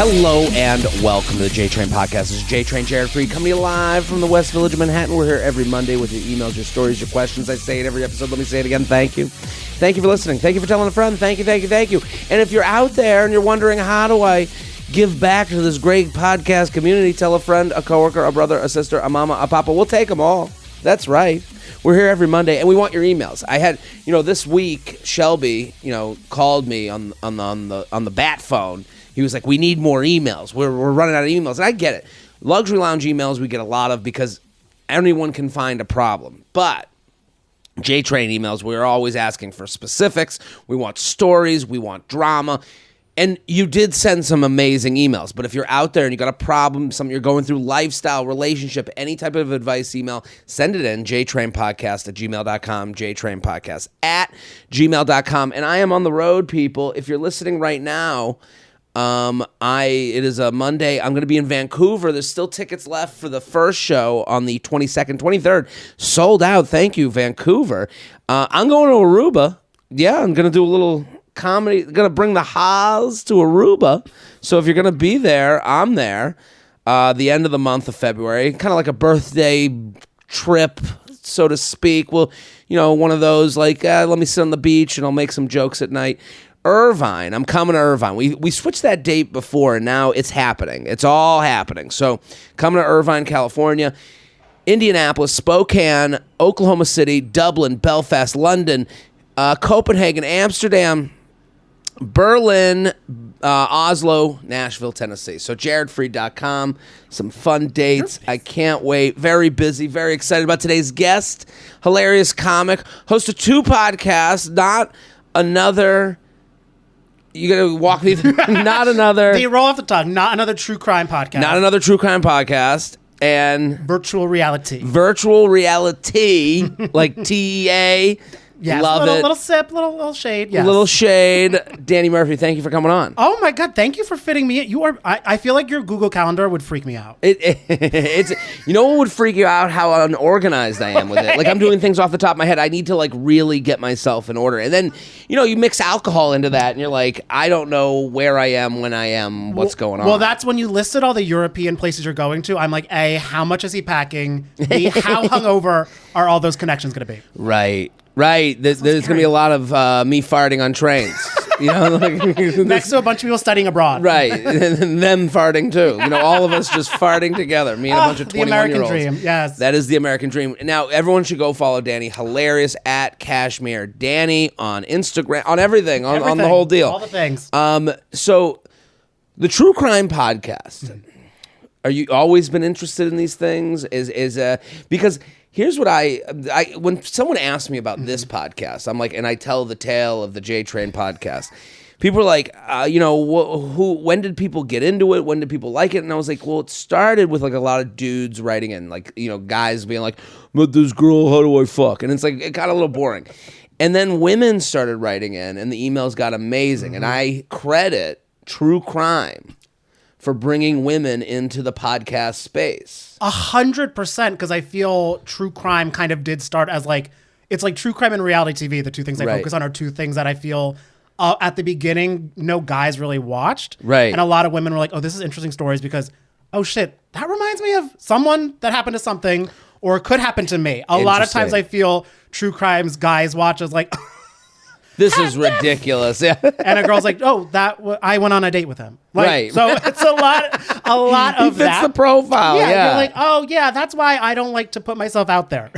Hello and welcome to the JTrain podcast. This is JTrain, Jared Freid, coming to you live from the West Village of Manhattan. We're here every Monday with your emails, your stories, your questions. I say it every episode. Let me say it again. Thank you. Thank you for listening. Thank you for telling a friend. Thank you. And if you're out there and you're wondering, how do I give back to this great podcast community? Tell a friend, a coworker, a brother, a sister, a mama, a papa. We'll take them all. That's right. We're here every Monday, and we want your emails. I had, this week, Shelby, called me on the bat phone. He was like, we need more emails. We're running out of emails. And I get it. Luxury lounge emails we get a lot of because anyone can find a problem. But JTrain emails, we're always asking for specifics. We want stories. We want drama. And you did send some amazing emails. But if you're out there and you got a problem, something you're going through, lifestyle, relationship, any type of advice email, send it in, jtrainpodcast@gmail.com, jtrainpodcast@gmail.com. And I am on the road, people. If you're listening right now, it is a Monday. I'm going to be in Vancouver. There's still tickets left for the first show on the 22nd, 23rd. Sold out. Thank you, Vancouver. I'm going to Aruba. Yeah, I'm going to do a little comedy. Going to bring the Haas to Aruba. So if you're going to be there, I'm there. The end of the month of February. Kind of like a birthday trip, so to speak. Well, one of those like, let me sit on the beach and I'll make some jokes at night. Irvine. I'm coming to Irvine. We switched that date before, and now it's happening. It's all happening. So coming to Irvine, California, Indianapolis, Spokane, Oklahoma City, Dublin, Belfast, London, Copenhagen, Amsterdam, Berlin, Oslo, Nashville, Tennessee. So jaredfreid.com. Some fun dates. I can't wait. Very busy. Very excited about today's guest. Hilarious comic. Host of 2 podcasts. Not another... You gotta walk me through. Not another. They roll off the tongue. Not another true crime podcast. Not another true crime podcast. And virtual reality. Virtual reality, like TEA. Yes, love it. Little sip, little shade. Yes. Little shade. Danny Murphy, thank you for coming on. Oh my God, thank you for fitting me in. You are. I feel like your Google Calendar would freak me out. It's what would freak you out? How unorganized I am with it. Like I'm doing things off the top of my head. I need to like really get myself in order. And then you mix alcohol into that, and you're like, I don't know where I am when I am. What's going on? Well, that's when you listed all the European places you're going to. I'm like, A, how much is he packing? B, how hungover are all those connections going to be? Right. There's going to be a lot of me farting on trains. Next to a bunch of people studying abroad. Right. And them farting too. All of us just farting together. Me and a bunch of 21-year-olds. The American dream, yes. That is the American dream. Now, everyone should go follow Danny. Hilarious @Cashmere Danny on Instagram, on everything, on the whole deal. All the things. So, the True Crime Podcast. Are you always been interested in these things? Because... Here's what I when someone asks me about this podcast, I'm like, and I tell the tale of the JTrain podcast. People are like, when did people get into it? When did people like it? And I was like, well, it started with like a lot of dudes writing in, like, guys being like, met this girl, how do I fuck? And it's like, it got a little boring. And then women started writing in, and the emails got amazing. And I credit True Crime for bringing women into the podcast space. 100%, because I feel true crime kind of did start as like, it's like true crime and reality TV. The two things I focus on are two things that I feel at the beginning, no guys really watched. Right. And a lot of women were like, oh, this is interesting stories because, oh shit, that reminds me of someone that happened to something or could happen to me. A lot of times I feel true crimes guys watch as like... This is ridiculous. Yeah. And a girl's like, oh, I went on a date with him. Like, right. So it's a lot of that. Fits the profile. Yeah. You're like, oh, yeah, that's why I don't like to put myself out there.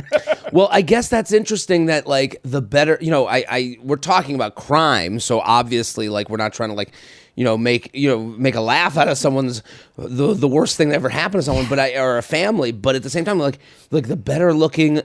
Well, I guess that's interesting that like the better, we're talking about crime. So obviously like we're not trying to like, make a laugh out of someone's the worst thing that ever happened to someone, or a family. But at the same time, like the better looking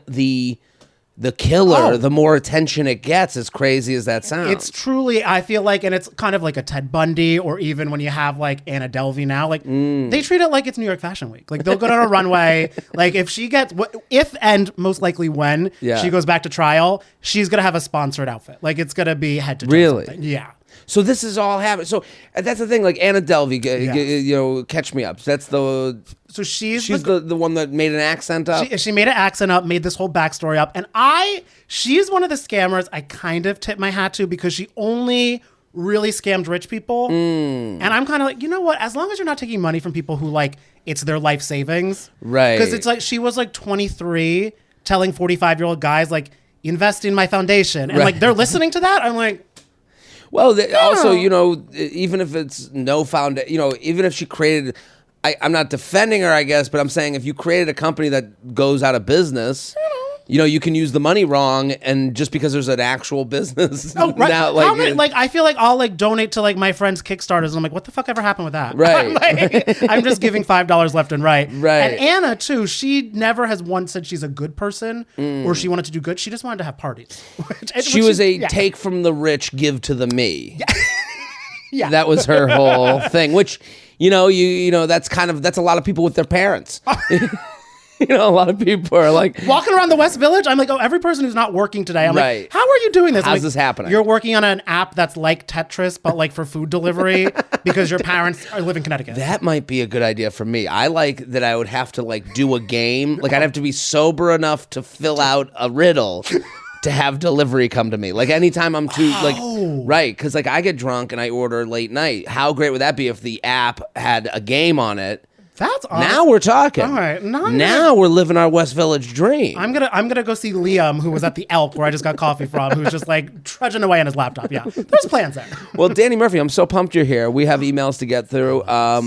the killer, the more attention it gets, as crazy as that sounds. It's truly, I feel like, and it's kind of like a Ted Bundy, or even when you have like Anna Delvey now, like they treat it like it's New York Fashion Week. Like they'll go down a runway. Like if she gets, if and most likely when she goes back to trial, she's going to have a sponsored outfit. Like it's going to be head to toe. Really? Something. Yeah. So this is all happening. So that's the thing. Like Anna Delvey, Catch Me Up. That's the. So she's the one that made an accent up. She made an accent up, made this whole backstory up, and she's one of the scammers I kind of tip my hat to because she only really scammed rich people. And I'm kind of like, you know what? As long as you're not taking money from people who like it's their life savings. Right. Because it's like she was like 23 telling 45-year-old guys like, invest in my foundation. And like they're listening to that. I'm like, well, also, you know, even if it's no foundation, you know, even if she created, I'm not defending her, I guess, but I'm saying if you created a company that goes out of business, you know, you can use the money wrong, and just because there's an actual business. Oh, right. Now, How many, like, I feel like I'll like donate to like my friends' Kickstarters, and I'm like, what the fuck ever happened with that? Right. I'm just giving $5 left and right. Right. And Anna too, she never has once said she's a good person or she wanted to do good. She just wanted to have parties. She was take from the rich, give to the me. Yeah. That was her whole thing, which, you know, that's a lot of people with their parents. You know, a lot of people are like walking around the West Village. I'm like, oh, every person who's not working today. I'm like, how are you doing this? How's this happening? You're working on an app that's like Tetris, but like for food delivery because your parents live in Connecticut. That might be a good idea for me. I like that I would have to like do a game. Like I'd have to be sober enough to fill out a riddle to have delivery come to me. Like anytime I'm too right. Cause like I get drunk and I order late night. How great would that be if the app had a game on it? That's awesome. Now we're talking. All right. Now we're living our West Village dream. I'm gonna go see Liam, who was at the Elk where I just got coffee from, who's just like trudging away on his laptop. Yeah, there's plans there. Well, Danny Murphy, I'm so pumped you're here. We have emails to get through.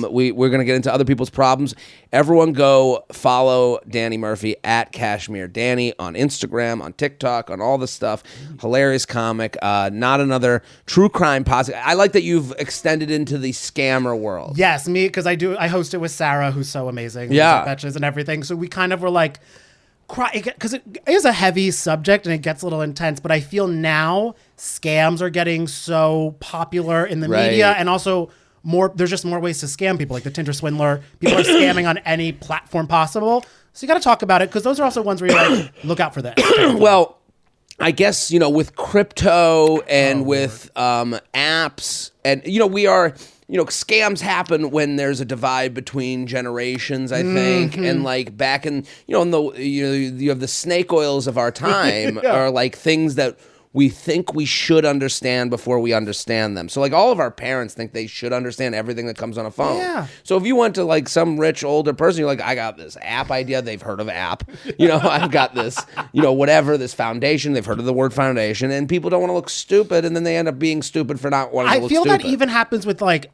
We're gonna get into other people's problems. Everyone go follow Danny Murphy at Cashmere Danny on Instagram, on TikTok, on all this stuff. Hilarious comic. Not another true crime podcast. I like that you've extended into the scammer world. Yes, me, because I host it with Sarah, who's so amazing. Yeah. Betches and everything. So we kind of were like, because it is a heavy subject and it gets a little intense, but I feel now scams are getting so popular in the media, and also there's just more ways to scam people, like the Tinder swindler. People are scamming on any platform possible. So you got to talk about it, because those are also ones where you're like, look out for this. Well, I guess, you know, with crypto and with apps, and, you know, scams happen when there's a divide between generations, I think. And like back in, you have the snake oils of our time are like things that we think we should understand before we understand them. So like all of our parents think they should understand everything that comes on a phone. Yeah. So if you went to like some rich older person, you're like, I got this app idea. They've heard of app. You know, I've got this, whatever, this foundation. They've heard of the word foundation. And people don't want to look stupid. And then they end up being stupid for not wanting to look stupid. I feel that even happens with like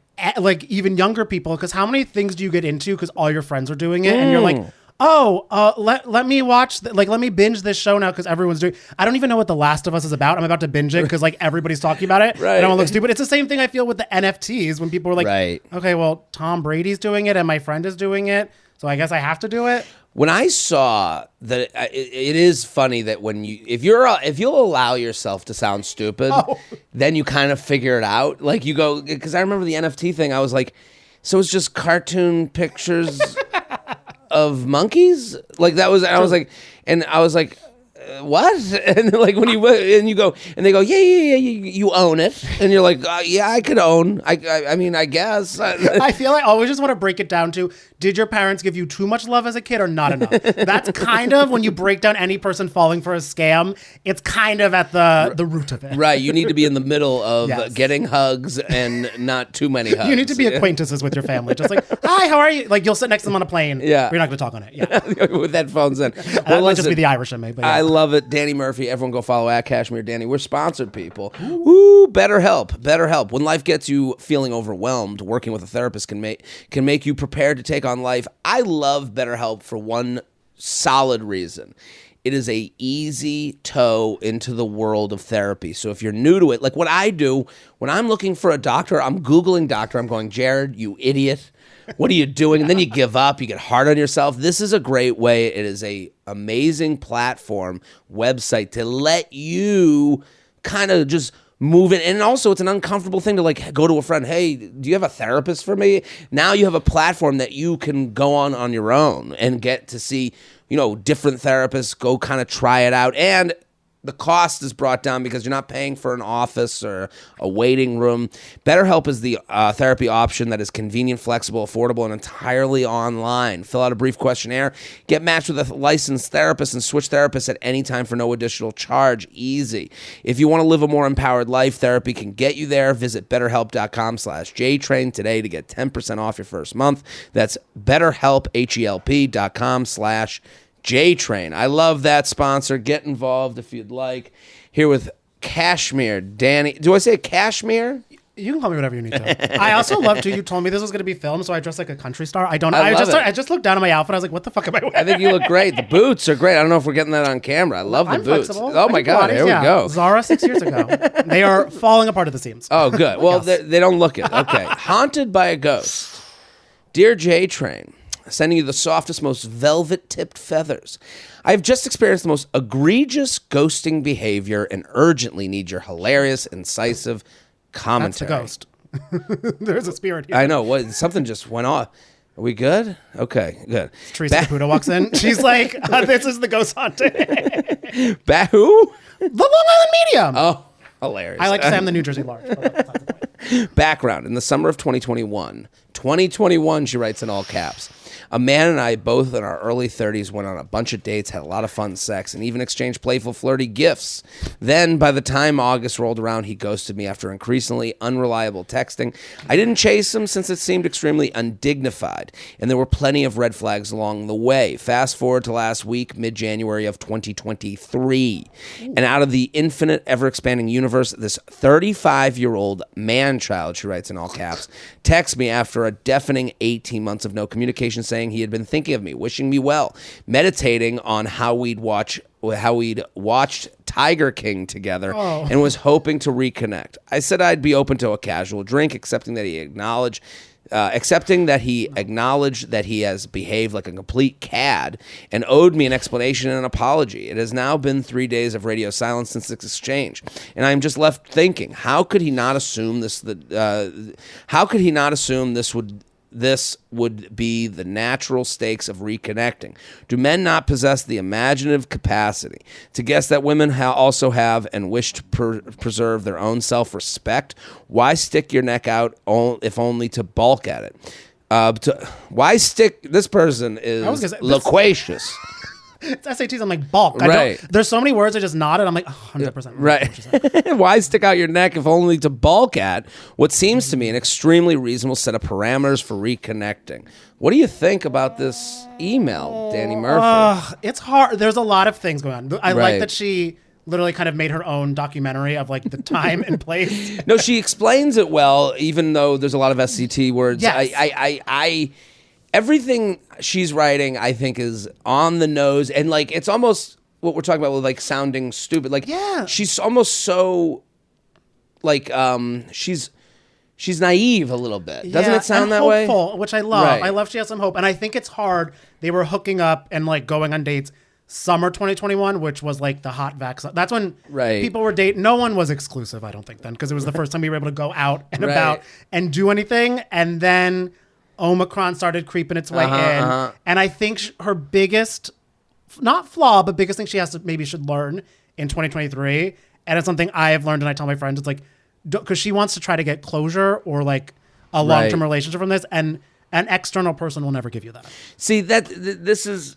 even younger people, because how many things do you get into because all your friends are doing it and you're like, let me watch, let me binge this show now because everyone's doing. I don't even know what The Last of Us is about. I'm about to binge it because like everybody's talking about it. Right. I don't want to look stupid. It's the same thing I feel with the NFTs when people are like, okay, well, Tom Brady's doing it and my friend is doing it, so I guess I have to do it. When I saw that, it is funny that if you'll allow yourself to sound stupid, then you kind of figure it out. Like you go, because I remember the NFT thing. I was like, so it's just cartoon pictures of monkeys? Like that was, I was like, what? And like when you go and they go, yeah, you own it, and you're like, yeah, I could own. I mean, I guess. I feel like I always just want to break it down to: did your parents give you too much love as a kid or not enough? That's kind of when you break down any person falling for a scam. It's kind of at the root of it. Right. You need to be in the middle of getting hugs and not too many hugs. You need to be acquaintances with your family. Just like, hi, how are you? Like you'll sit next to them on a plane. Yeah. But you're not going to talk on it. Yeah. With headphones in. That might just be the Irish in me. But yeah. I love it. Danny Murphy. Everyone go follow at Cashmere Danny. We're sponsored, people. Ooh, BetterHelp. BetterHelp. When life gets you feeling overwhelmed, working with a therapist can make you prepared to take on life. I love BetterHelp for one solid reason. It is a easy toe into the world of therapy. So if you're new to it, like what I do, when I'm looking for a doctor, I'm Googling doctor. I'm going, Jared, you idiot. What are you doing? And then you give up. You get hard on yourself. This is a great way. It is a amazing platform, website to let you kind of just move it. And also it's an uncomfortable thing to like go to a friend. Hey, do you have a therapist for me? Now you have a platform that you can go on your own and get to see, different therapists, go kind of try it out. And the cost is brought down because you're not paying for an office or a waiting room. BetterHelp is the therapy option that is convenient, flexible, affordable, and entirely online. Fill out a brief questionnaire, get matched with a licensed therapist, and switch therapists at any time for no additional charge. Easy. If you want to live a more empowered life, therapy can get you there. Visit BetterHelp.com/JTrain today to get 10% off your first month. That's BetterHelp, HELP.com/JTrain. I love that sponsor. Get involved if you'd like. Here with Cashmere, Danny. Do I say Cashmere? You can call me whatever you need to. I also love to. You told me this was going to be filmed, so I dressed like a country star. I just looked down at my outfit. I was like, "What the fuck am I wearing?" I think you look great. The boots are great. I don't know if we're getting that on camera. I love the boots. Flexible. Oh my god! Here we go. Zara 6 years ago. They are falling apart at the seams. Oh, good. Well, they don't look it. Okay. Haunted by a ghost. Dear JTrain, sending you the softest, most velvet-tipped feathers. I have just experienced the most egregious ghosting behavior and urgently need your hilarious, incisive commentary. That's the ghost. There's a spirit here. I know. What? Something just went off. Are we good? Okay, good. Teresa Caputo walks in. She's like, this is the ghost haunting. Who? The Long Island Medium. Oh, hilarious. I like to say I'm the New Jersey Large. Background. In the summer of 2021, she writes in all caps, a man and I, both in our early 30s, went on a bunch of dates, had a lot of fun sex, and even exchanged playful, flirty gifts. Then, by the time August rolled around, he ghosted me after increasingly unreliable texting. I didn't chase him since it seemed extremely undignified, and there were plenty of red flags along the way. Fast forward to last week, mid-January of 2023. And out of the infinite, ever-expanding universe, this 35-year-old man-child, she writes in all caps, texts me after a deafening 18 months of no communication, saying he had been thinking of me, wishing me well, meditating on how we'd watched Tiger King together, and was hoping to reconnect. I said I'd be open to a casual drink, accepting that he acknowledged that he has behaved like a complete cad and owed me an explanation and an apology. It has now been 3 days of radio silence since this exchange, and I'm just left thinking, how could he not assume this would be the natural stakes of reconnecting? Do men not possess the imaginative capacity to guess that women also have and wish to preserve their own self-respect? Why stick your neck out if only to balk at it? This person is loquacious. It's SATs. I'm like, bulk. Right. There's so many words I just nodded. I'm like, 100%. Right. Why stick out your neck if only to balk at what seems to me an extremely reasonable set of parameters for reconnecting? What do you think about this email, Danny Murphy? It's hard. There's a lot of things going on. I like that she literally kind of made her own documentary of like the time and place. No, she explains it well, even though there's a lot of SCT words. Yes. Everything she's writing, I think, is on the nose, and like it's almost what we're talking about with like sounding stupid. Like, she's almost so like she's naive a little bit. Doesn't it sound that hopeful, way? Which I love. Right. I love she has some hope, and I think it's hard. They were hooking up and like going on dates summer 2021, which was like the hot vax. That's when people were dating. No one was exclusive, I don't think, then, because it was the first time we were able to go out and about and do anything, and then Omicron started creeping its way in. And I think her biggest, not flaw, but biggest thing she should learn in 2023, and it's something I have learned and I tell my friends, it's like, because she wants to try to get closure or like a long-term relationship from this, and an external person will never give you that. See, this is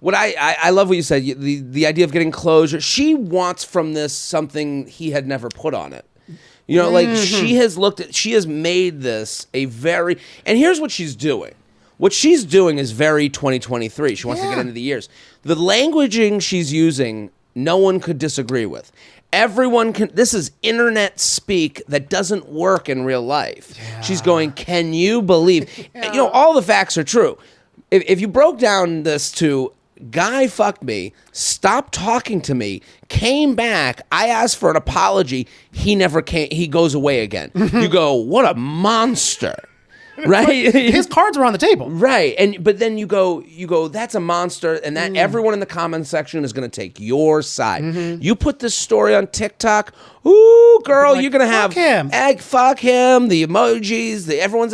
what I love what you said, the idea of getting closure. She wants from this something he had never put on it. You know, like she has made this and here's what she's doing. What she's doing is very 2023. She wants to get into the years. The languaging she's using, no one could disagree with. Everyone can, this is internet speak that doesn't work in real life. Yeah. She's going, can you believe? You know, all the facts are true. If you broke down this to, guy fucked me, stopped talking to me, came back, I asked for an apology, he never came, he goes away again. You go, what a monster. Right? His cards are on the table. Right. But then you go, that's a monster, and that everyone in the comment section is going to take your side. You put this story on TikTok, ooh, girl, you're going to have fuck him, the emojis, everyone's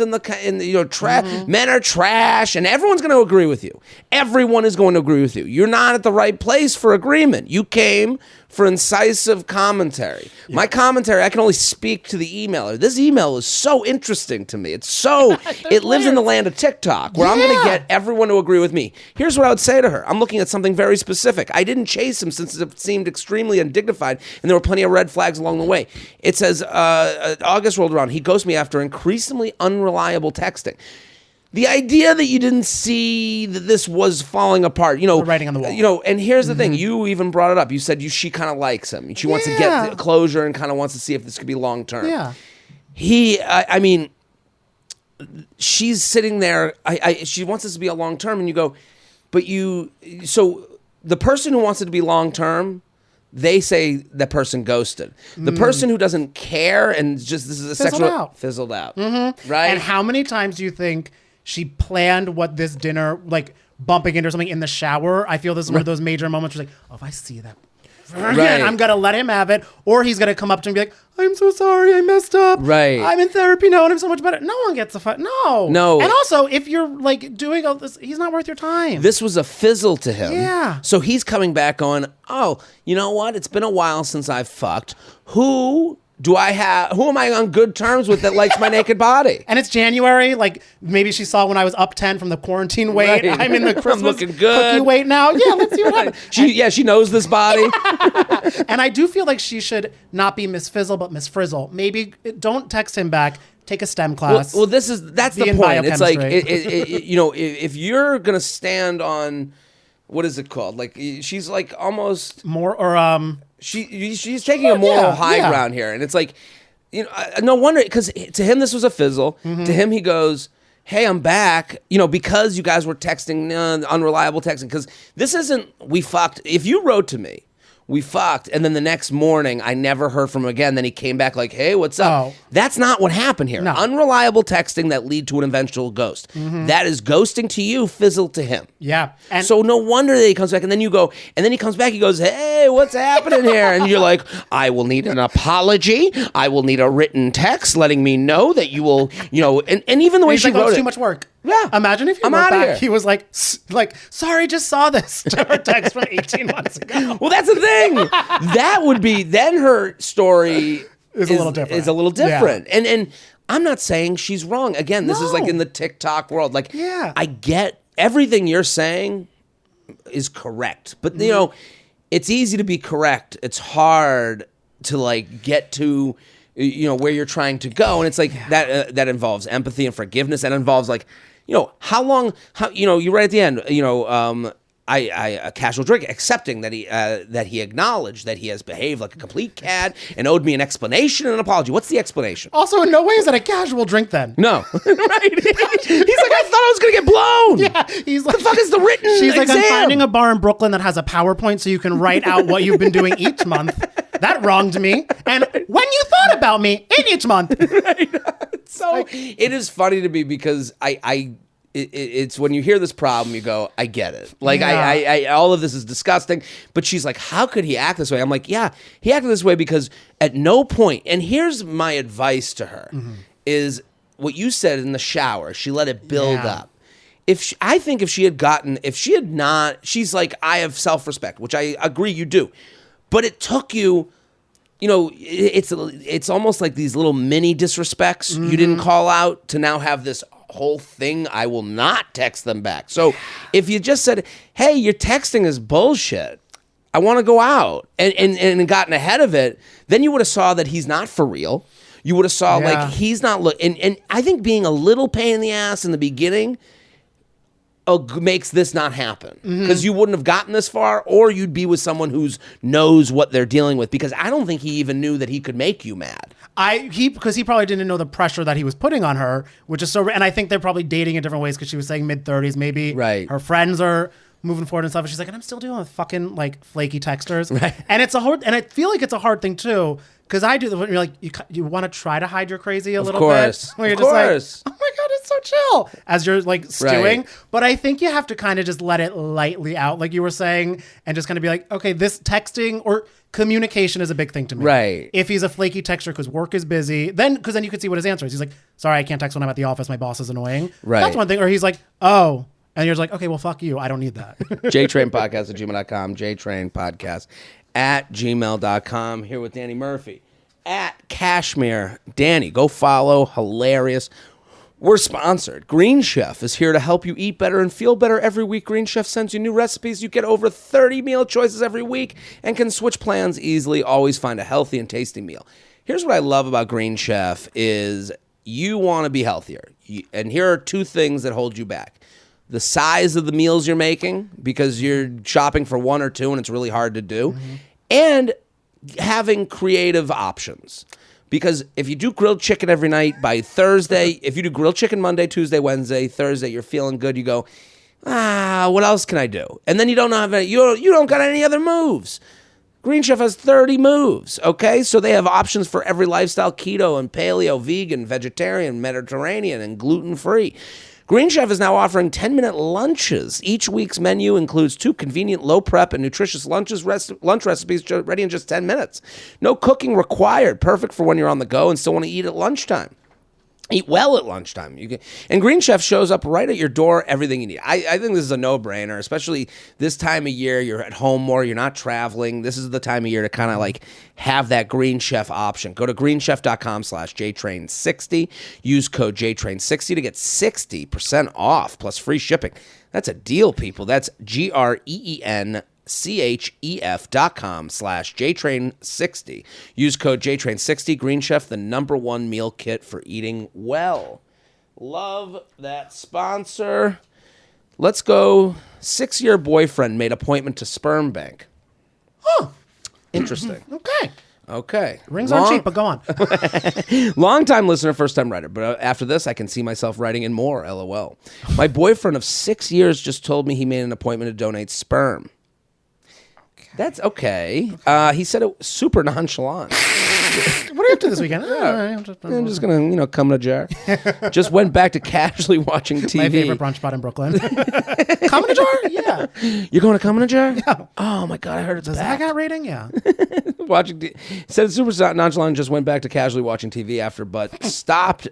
men are trash, and everyone's going to agree with you. Everyone is going to agree with you. You're not at the right place for agreement. You came for incisive commentary. Yeah. My commentary, I can only speak to the emailer. This email is so interesting to me. It's so, it lives in the land of TikTok, where I'm going to get everyone to agree with me. Here's what I would say to her. I'm looking at something very specific. I didn't chase him since it seemed extremely undignified, and there were plenty of red flags along the way. It says, August rolled around. He ghosted me after increasingly unreliable texting. The idea that you didn't see that this was falling apart, the writing on the wall. And here's the thing. You even brought it up. You said she kind of likes him. She wants to get closure and kind of wants to see if this could be long term. Yeah. I mean, she's sitting there. She wants this to be a long term, and you go, so the person who wants it to be long term, they say that person ghosted. The person who doesn't care and just this is a fizzled out. Mm-hmm. Right? And how many times do you think she planned what this dinner, like bumping into something in the shower? I feel this is one of those major moments where like, oh, if I see that again, I'm going to let him have it. Or he's going to come up to him and be like, I'm so sorry, I messed up. Right. I'm in therapy now and I'm so much better. No one gets a fight. No. And also, if you're like doing all this, he's not worth your time. This was a fizzle to him. Yeah. So he's coming back going, oh, you know what? It's been a while since I've fucked. Who am I on good terms with that likes my naked body? And it's January. Like maybe she saw when I was up 10 from the quarantine weight. Right. I'm in the Christmas looking good. Cookie weight now. Yeah, let's see what happens. She knows this body. And I do feel like she should not be Miss Fizzle, but Miss Frizzle. Maybe don't text him back. Take a STEM class. Well, that's the point. It's like, if you're going to stand on, what is it called? Like, she's like almost more or, she's taking a moral high ground here, and it's like, no wonder, because to him this was a fizzle. Mm-hmm. To him he goes, hey, I'm back, because you guys were texting unreliable texting, because this isn't we fucked. If you wrote to me, we fucked, and then the next morning I never heard from him again, then he came back like, hey, what's up? Oh. That's not what happened here. No. Unreliable texting that lead to an eventual ghost. Mm-hmm. That is ghosting to you, fizzle to him. Yeah. And so no wonder that he comes back, and then you go, and then he comes back, he goes, hey, what's happening here? And you're like, I will need an apology. I will need a written text letting me know that you will, and even the way she wrote it's it. too much work. Yeah. Imagine if you I'm wrote outta back, here. he was like, sorry, just saw this text from 18 months ago. Well, that's the thing. That would be, then her story is a little different. Yeah. And I'm not saying she's wrong. Again, this is like in the TikTok world. Like, I get everything you're saying is correct. But, it's easy to be correct. It's hard to like get to, where you're trying to go. And it's like that involves empathy and forgiveness. And involves like, how long, you right at the end, a casual drink, accepting that he acknowledged that he has behaved like a complete cad and owed me an explanation and an apology. What's the explanation? Also, in no way is that a casual drink then. No. Right. He's like, I thought I was going to get blown. Yeah. He's like, the fuck is the written She's exam? Like, I'm finding a bar in Brooklyn that has a PowerPoint so you can write out what you've been doing each month. That wronged me. And when you thought about me in each month. Right. So it is funny to me because it's when you hear this problem, you go, I get it. Like, I all of this is disgusting. But she's like, how could he act this way? I'm like, yeah, he acted this way because at no point, and here's my advice to her, is what you said in the shower. She let it build up. I think if she had not, she's like, I have self-respect, which I agree you do. But it took you, it's almost like these little mini disrespects you didn't call out to now have this whole thing. I will not text them back. So if you just said, hey, your texting is bullshit, I want to go out, and gotten ahead of it, then you would have saw that he's not for real. You would have saw like he's not and I think being a little pain in the ass in the beginning makes this not happen, because you wouldn't have gotten this far, or you'd be with someone who knows what they're dealing with, because I don't think he even knew that he could make you mad. Because he probably didn't know the pressure that he was putting on her, which is so, and I think they're probably dating in different ways, because she was saying mid-30s, maybe her friends are moving forward and stuff, and she's like, and I'm still dealing with fucking like flaky texters. Right. And it's and I feel like it's a hard thing too, because I do, when you're like, you want to try to hide your crazy a little bit. Where you're just like, oh my God, it's so chill, as you're like stewing. Right. But I think you have to kind of just let it lightly out, like you were saying, and just kind of be like, okay, this texting or communication is a big thing to me. Right. If he's a flaky texter because work is busy, because then you could see what his answer is. He's like, sorry, I can't text when I'm at the office. My boss is annoying. Right. That's one thing. Or he's like, oh. And you're just like, okay, well, fuck you. I don't need that. JTrain podcast at gmail.com. JTrain podcast @gmail.com. Here with Danny Murphy. @Cashmere Danny. Go follow. Hilarious. We're sponsored. Green Chef is here to help you eat better and feel better every week. Green Chef sends you new recipes. You get over 30 meal choices every week and can switch plans easily. Always find a healthy and tasty meal. Here's what I love about Green Chef is you want to be healthier. And here are two things that hold you back. The size of the meals you're making, because you're shopping for one or two and it's really hard to do. And having creative options. Because if you do grilled chicken every night, by Thursday, if you do grilled chicken Monday, Tuesday, Wednesday, Thursday, you're feeling good, you go, what else can I do? And then you don't have any, you don't got any other moves. Green Chef has 30 moves, okay? So they have options for every lifestyle: keto and paleo, vegan, vegetarian, Mediterranean, and gluten-free. Green Chef is now offering 10-minute lunches. Each week's menu includes 2 convenient, low-prep, and nutritious lunch recipes ready in just 10 minutes. No cooking required. Perfect for when you're on the go and still want to eat at lunchtime. Eat well at lunchtime. And Green Chef shows up right at your door, everything you need. I think this is a no-brainer, especially this time of year. You're at home more. You're not traveling. This is the time of year to kind of like have that Green Chef option. Go to greenchef.com/JTrain60. Use code JTrain60 to get 60% off plus free shipping. That's a deal, people. That's GREENCHEF.com/JTrain60. Use code JTrain60. Green Chef, the #1 meal kit for eating well. Love that sponsor. Let's go. 6-year boyfriend made appointment to Sperm Bank. Oh, interesting. Okay. Rings aren't cheap, but go on. Long-time listener, first-time writer. But after this, I can see myself writing in more, LOL. My boyfriend of 6 years just told me he made an appointment to donate sperm. That's okay. He said it was super nonchalant. What are you up to this weekend? I'm just going to come in a jar. Just went back to casually watching TV. My favorite brunch spot in Brooklyn. Come in a jar? Yeah. You're going to come in a jar? Yeah. Oh, my God. I heard it's Does that got rating? Yeah. Said it's super nonchalant, just went back to casually watching TV after, but it stopped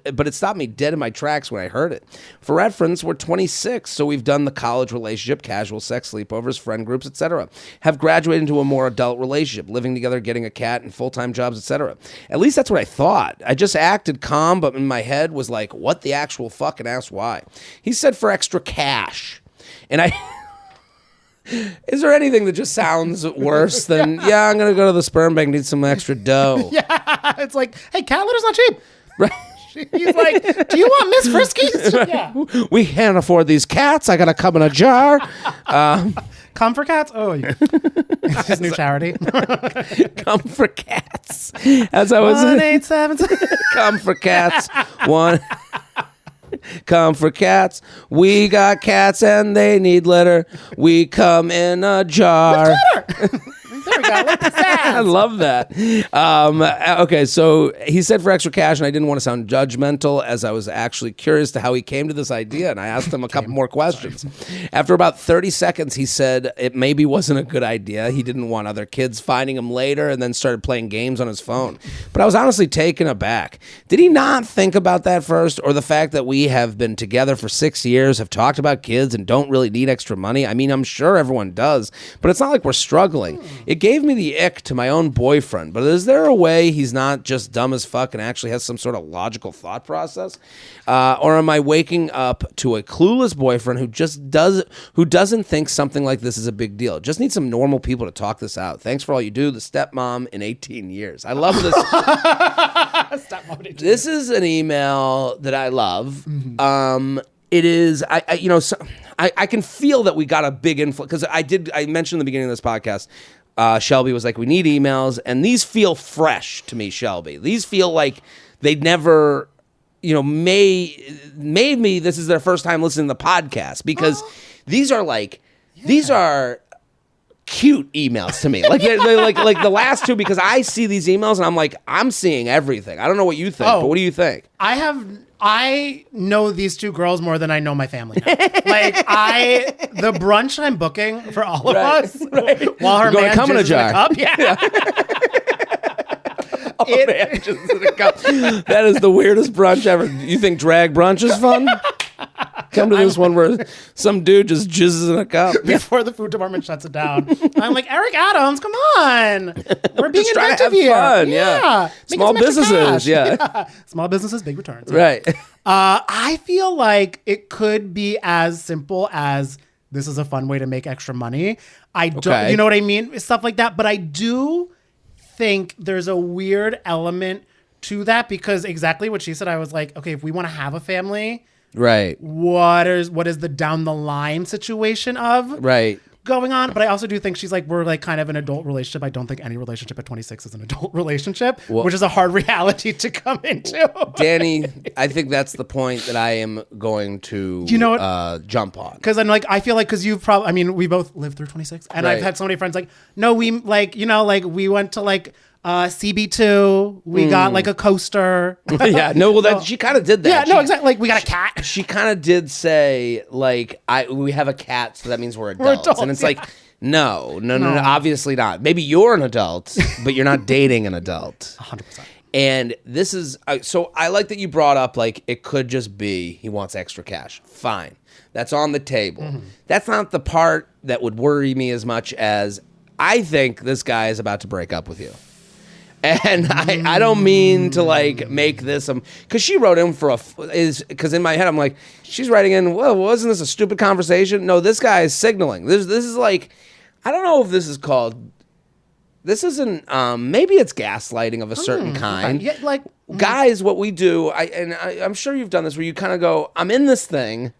me dead in my tracks when I heard it. For reference, we're 26, so we've done the college relationship, casual sex, sleepovers, friend groups, etc. Have graduated into a more adult relationship, living together, getting a cat, and full-time jobs, etc. At least that's what I thought. I just acted calm, but in my head was like, what the actual fuck, and asked why. He said for extra cash. And I... Is there anything that just sounds worse than, yeah, I'm going to go to the sperm bank, need some extra dough? Yeah, it's like, hey, cat litter's not cheap. Right. He's like, do you want Miss Friskies? Right. Yeah. We can't afford these cats. I got to come in a jar. Come for cats? Oh, it's his new charity. Come for cats. As I was 1-877. Come for cats. Come for cats. We got cats and they need litter. We come in a jar. There we go. Like the I love that. Okay, so he said for extra cash, and I didn't want to sound judgmental, as I was actually curious to how he came to this idea, and I asked him a couple more questions. After about 30 seconds, he said it maybe wasn't a good idea. He didn't want other kids finding him later, and then started playing games on his phone. But I was honestly taken aback. Did he not think about that first, or the fact that we have been together for 6 years, have talked about kids, and don't really need extra money? I mean, I'm sure everyone does, but it's not like we're struggling. It gave me the ick to my own boyfriend, but is there a way he's not just dumb as fuck and actually has some sort of logical thought process? Or am I waking up to a clueless boyfriend who doesn't think something like this is a big deal? Just need some normal people to talk this out. Thanks for all you do. The stepmom in 18 years. I love this. This is an email that I love. Mm-hmm. It is, I can feel that we got a big influence, because I mentioned in the beginning of this podcast, Shelby was like, we need emails, and these feel fresh to me, Shelby. These feel like they'd never, made me, this is their first time listening to the podcast, because these are cute emails to me. Like they're like the last two, because I see these emails and I'm like, I'm seeing everything. I don't know what you think, but what do you think? I know these two girls more than I know my family now. The brunch I'm booking for all of us, while her man come in a jar. Cup, yeah. Man jizzes in a cup. That is the weirdest brunch ever. You think drag brunch is fun? come to this one where some dude just jizzes in a cup. Before the food department shuts it down. I'm like, Eric Adams, come on. We're being Just trying to inventive have here. fun, yeah. Make Small some extra businesses, cash. yeah. Small businesses, big returns. Right. I feel like it could be as simple as this is a fun way to make extra money. I don't, Okay. you know what I mean? Stuff like that. But I do think there's a weird element to that because exactly what she said, I was like, okay, if we want to have a family, Right. what is the down the line situation of Right. going on? But I also do think she's like, we're like kind of an adult relationship. I don't think any relationship at 26 is an adult relationship, which is a hard reality to come into. Danny, I think that's the point that I am going to You know what? jump on. Because I'm like, I feel like, because you've probably, I mean, we both lived through 26, and I've Right. had so many friends like, no, we like, you know, like we went to like CB2, we got like a coaster. Yeah, no, well, that she kind of did that. Yeah, She- no, exactly. Like we got a cat. She kind of did say, like, we have a cat, so that means we're adults. And it's like, no, obviously not. Maybe you're an adult, but you're not dating an adult. 100%. And this is, so I like that you brought up, like, it could just be he wants extra cash. Fine. That's on the table. Mm-hmm. That's not the part that would worry me as much as I think this guy is about to break up with you. And I don't mean to like make this because she wrote in for because in my head I'm like, she's writing in, well, wasn't this a stupid conversation? No, this guy is signaling. This is like, I don't know if this is called, this isn't, maybe it's gaslighting of a certain kind. Yeah, like Guys, what we do, I'm sure you've done this where you kind of go, I'm in this thing,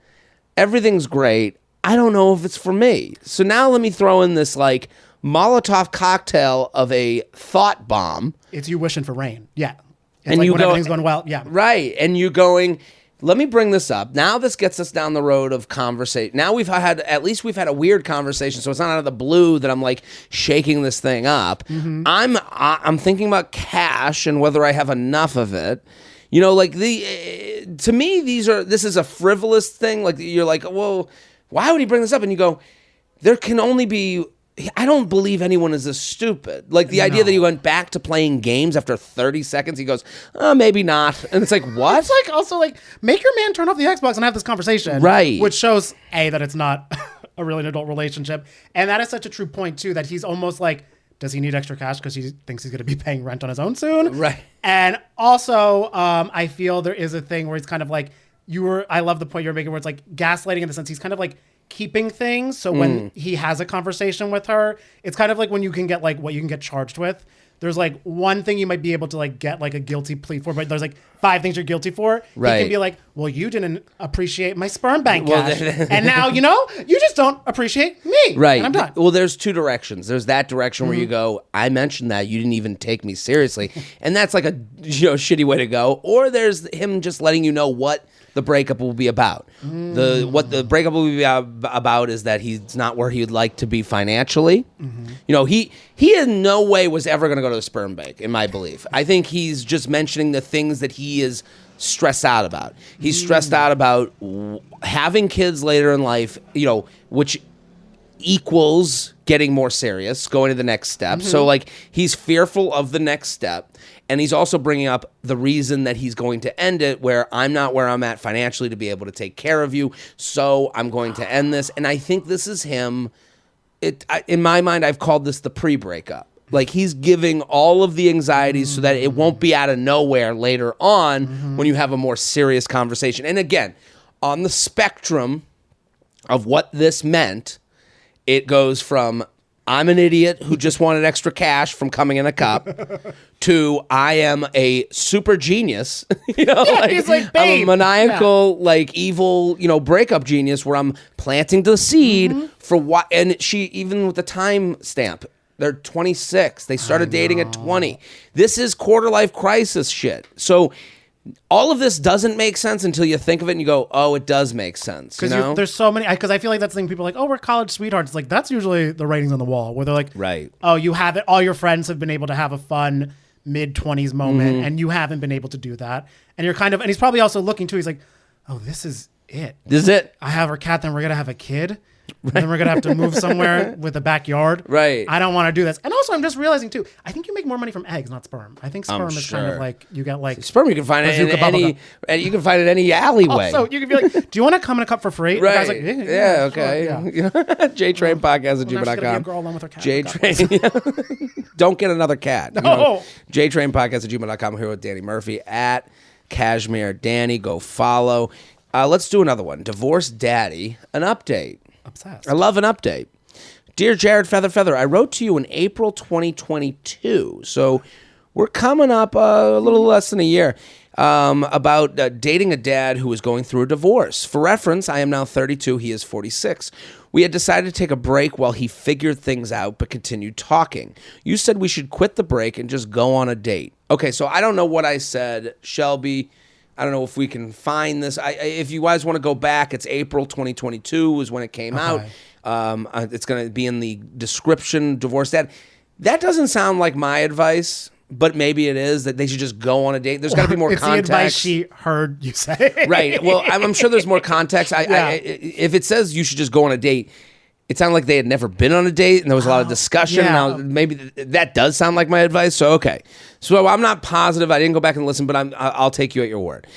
everything's great, I don't know if it's for me. So now let me throw in this like Molotov cocktail of a thought bomb. it's you wishing for rain. Yeah. It's And like you when go- everything's going well. Yeah. Right. And you going, let me bring this up. Now this gets us down the road of conversation. Now we've had a weird conversation, so it's not out of the blue that I'm like shaking this thing up. Mm-hmm. I'm thinking about cash and whether I have enough of it. You know, like to me this is a frivolous thing. Like you're like, well, why would he bring this up? And you go, there can only be, I don't believe anyone is this stupid. Like the idea that he went back to playing games after 30 seconds, he goes, maybe not. And it's like, what? It's like also like make your man turn off the Xbox and have this conversation. Right. Which shows that it's not a really an adult relationship. And that is such a true point too, that he's almost like, does he need extra cash because he thinks he's going to be paying rent on his own soon? Right. And also, I feel there is a thing where it's kind of like I love the point you're making where it's like gaslighting in the sense he's kind of like keeping things. So when he has a conversation with her, it's kind of like when you can get like what you can get charged with. There's like one thing you might be able to like get like a guilty plea for, but there's like 5 things you're guilty for. Right. He can be like, well, you didn't appreciate my sperm bank cash. And now, you just don't appreciate me. Right. And I'm done. Well, there's 2 directions. There's that direction where you go, I mentioned that, you didn't even take me seriously. And that's like a shitty way to go. Or there's him just letting you know what the breakup will be about. What the breakup will be about is that he's not where he'd like to be financially. You know, he in no way was ever going to go to the sperm bank, in my belief. I think he's just mentioning the things that he is stressed out about. He's stressed out about having kids later in life, you know, which equals getting more serious, going to the next step. So like he's fearful of the next step. And he's also bringing up the reason that he's going to end it, where I'm not where I'm at financially to be able to take care of you. So I'm going to end this. And I think this is him. In my mind, I've called this the pre-breakup. Like he's giving all of the anxieties so that it won't be out of nowhere later on when you have a more serious conversation. And again, on the spectrum of what this meant, it goes from I'm an idiot who just wanted extra cash from coming in a cup to I am a super genius. You know, he's like, I'm a babe. maniacal, like evil, breakup genius where I'm planting the seed for what. And she, even with the time stamp, they're 26. They started dating at 20. This is quarter life crisis shit. So all of this doesn't make sense until you think of it and you go, oh, it does make sense. Because there's so many, because I feel like that's the thing. People are like, oh, we're college sweethearts. Like that's usually the writings on the wall where they're like, right. Oh, you have it. All your friends have been able to have a fun mid-20s moment and you haven't been able to do that. And you're kind of, and he's probably also looking too. He's like, oh, this is it. This is it. I have our cat, then we're going to have a kid. And then we're going to have to move somewhere with a backyard. Right. I don't want to do this. And also, I'm just realizing, too, I think you make more money from eggs, not sperm. I think sperm is kind of like, you get like... Sperm you can find it in any alleyway. So you can be like, do you want to come in a cup for free? Right. The guy's like, yeah, okay. Sure, Yeah. JTrain podcast at gmail.com. Girl along with her cat. JTrain. Don't get another cat. No. JTrain podcast at gmail.com. I'm here with Danny Murphy at Cashmere Danny. Go follow. Let's do another one. Divorced Daddy, an update. Obsessed. I love an update. Dear Jared Feather, I wrote to you in April 2022. So we're coming up a little less than a year about dating a dad who was going through a divorce. For reference, I am now 32. He is 46. We had decided to take a break while he figured things out, but continued talking. You said we should quit the break and just go on a date. Okay, so I don't know what I said. Shelby, I don't know if we can find this. If you guys want to go back, it's April 2022 was when it came out. It's going to be in the description, Divorced Dad. That doesn't sound like my advice, but maybe it is, that they should just go on a date. There's got to be more it's context. The advice she heard you say. Right. Well, I'm sure there's more context. If it says you should just go on a date, it sounded like they had never been on a date, and there was a lot of discussion. Yeah. Now, maybe that does sound like my advice. So, okay. So I'm not positive. I didn't go back and listen, but I'll take you at your word.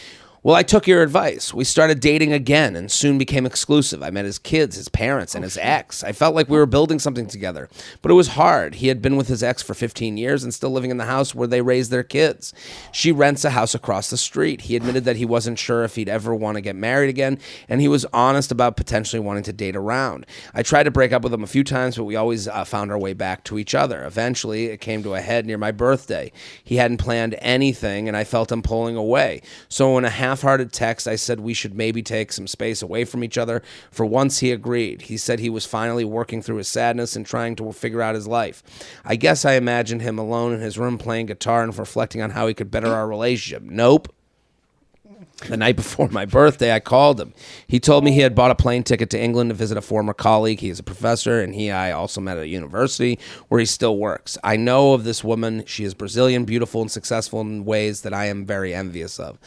Well, I took your advice. We started dating again and soon became exclusive. I met his kids, his parents, and his ex. I felt like we were building something together, but it was hard. He had been with his ex for 15 years and still living in the house where they raised their kids. She rents a house across the street. He admitted that he wasn't sure if he'd ever want to get married again, and he was honest about potentially wanting to date around. I tried to break up with him a few times, but we always found our way back to each other. Eventually, it came to a head near my birthday. He hadn't planned anything, and I felt him pulling away. So in a half-hearted text, I said we should maybe take some space away from each other. For once, he agreed. He said he was finally working through his sadness and trying to figure out his life. I guess I imagined him alone in his room playing guitar and reflecting on how he could better our relationship. Nope. The night before my birthday, I called him. He told me he had bought a plane ticket to England to visit a former colleague. He is a professor, and I also met at a university where he still works. I know of this woman. She is Brazilian, beautiful, and successful in ways that I am very envious of.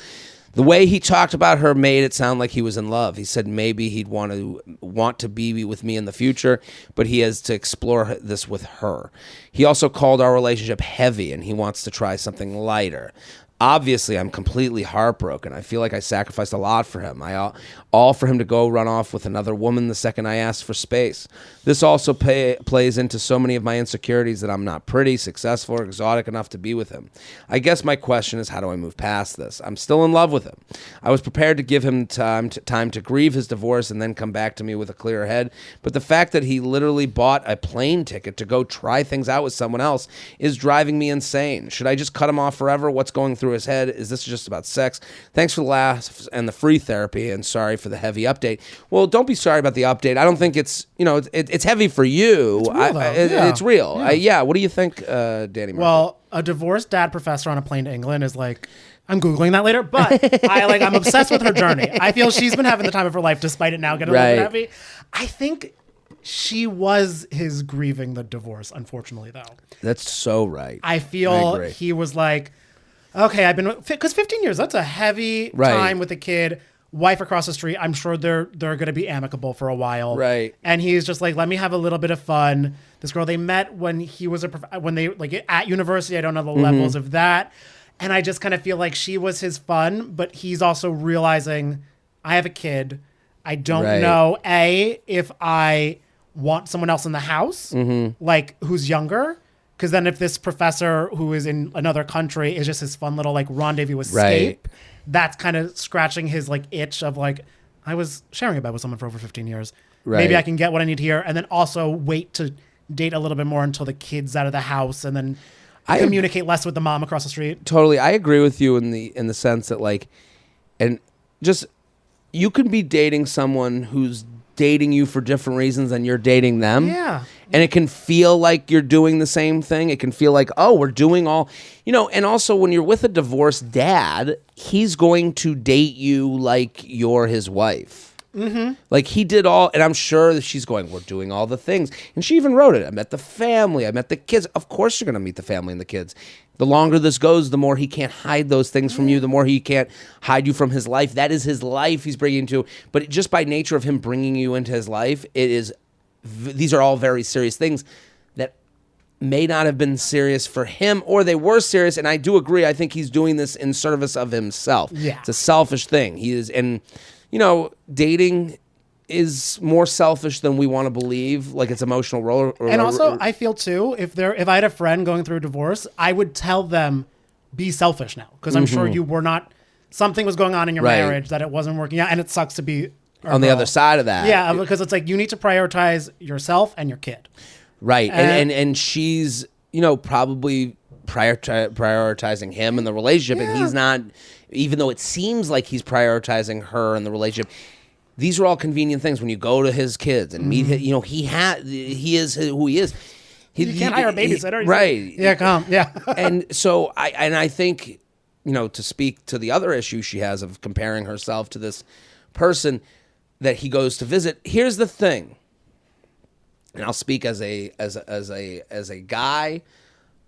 The way he talked about her made it sound like he was in love. He said maybe he'd want to be with me in the future, but he has to explore this with her. He also called our relationship heavy, and he wants to try something lighter. Obviously, I'm completely heartbroken. I feel like I sacrificed a lot for him. All for him to go run off with another woman the second I asked for space. This also plays into so many of my insecurities that I'm not pretty, successful, or exotic enough to be with him. I guess my question is, how do I move past this? I'm still in love with him. I was prepared to give him time to grieve his divorce and then come back to me with a clearer head. But the fact that he literally bought a plane ticket to go try things out with someone else is driving me insane. Should I just cut him off forever? What's going through his head? Is this just about sex? Thanks for the laughs and the free therapy, and sorry for the heavy update. Well, don't be sorry about the update. I don't think it's it's heavy for you. It's real, it's real. Yeah. What do you think, Danny Murphy? Well, a divorced dad professor on a plane to England is like, I'm Googling that later, but I'm obsessed with her journey. I feel she's been having the time of her life despite it now getting a little bit heavy. I think she was his grieving the divorce, unfortunately, though. That's so right. I feel he was like, okay, I've been, because 15 years, that's a heavy time with a kid, wife across the street. I'm sure they're going to be amicable for a while. Right. And he's just like, let me have a little bit of fun. This girl, they met when he was at university. I don't know the levels of that. And I just kind of feel like she was his fun, but he's also realizing I have a kid. I don't know, if I want someone else in the house, like who's younger. Because then if this professor who is in another country is just his fun little like rendezvous escape, that's kind of scratching his like itch of like, I was sharing a bed with someone for over 15 years. Maybe I can get what I need here. And then also wait to date a little bit more until the kid's out of the house and then communicate less with the mom across the street. Totally. I agree with you in the sense that like, and just, you can be dating someone who's dating you for different reasons than you're dating them. Yeah. And it can feel like you're doing the same thing. It can feel like, oh, we're doing all, and also when you're with a divorced dad, he's going to date you like you're his wife. Like he did all, and I'm sure that she's going, we're doing all the things. And she even wrote it. I met the family. I met the kids. Of course you're going to meet the family and the kids. The longer this goes, the more he can't hide those things from you, the more he can't hide you from his life. That is his life he's bringing you to. But just by nature of him bringing you into his life, these are all very serious things that may not have been serious for him, or they were serious. And I do agree. I think he's doing this in service of himself. Yeah. It's a selfish thing. He is, and dating is more selfish than we want to believe. Like it's emotional roller. And also, I feel too, if I had a friend going through a divorce, I would tell them, be selfish now, because I'm sure you were not. Something was going on in your marriage that it wasn't working out, and it sucks to be on the other side of that. Yeah, because it's like you need to prioritize yourself and your kid. Right, and she's probably prioritizing him in the relationship, and he's not. Even though it seems like he's prioritizing her in the relationship, these are all convenient things. When you go to his kids and meet him, he is who he is. You can't hire a babysitter, right? Yeah, come, yeah. And so I think to speak to the other issue she has of comparing herself to this person that he goes to visit. Here's the thing, and I'll speak as a guy.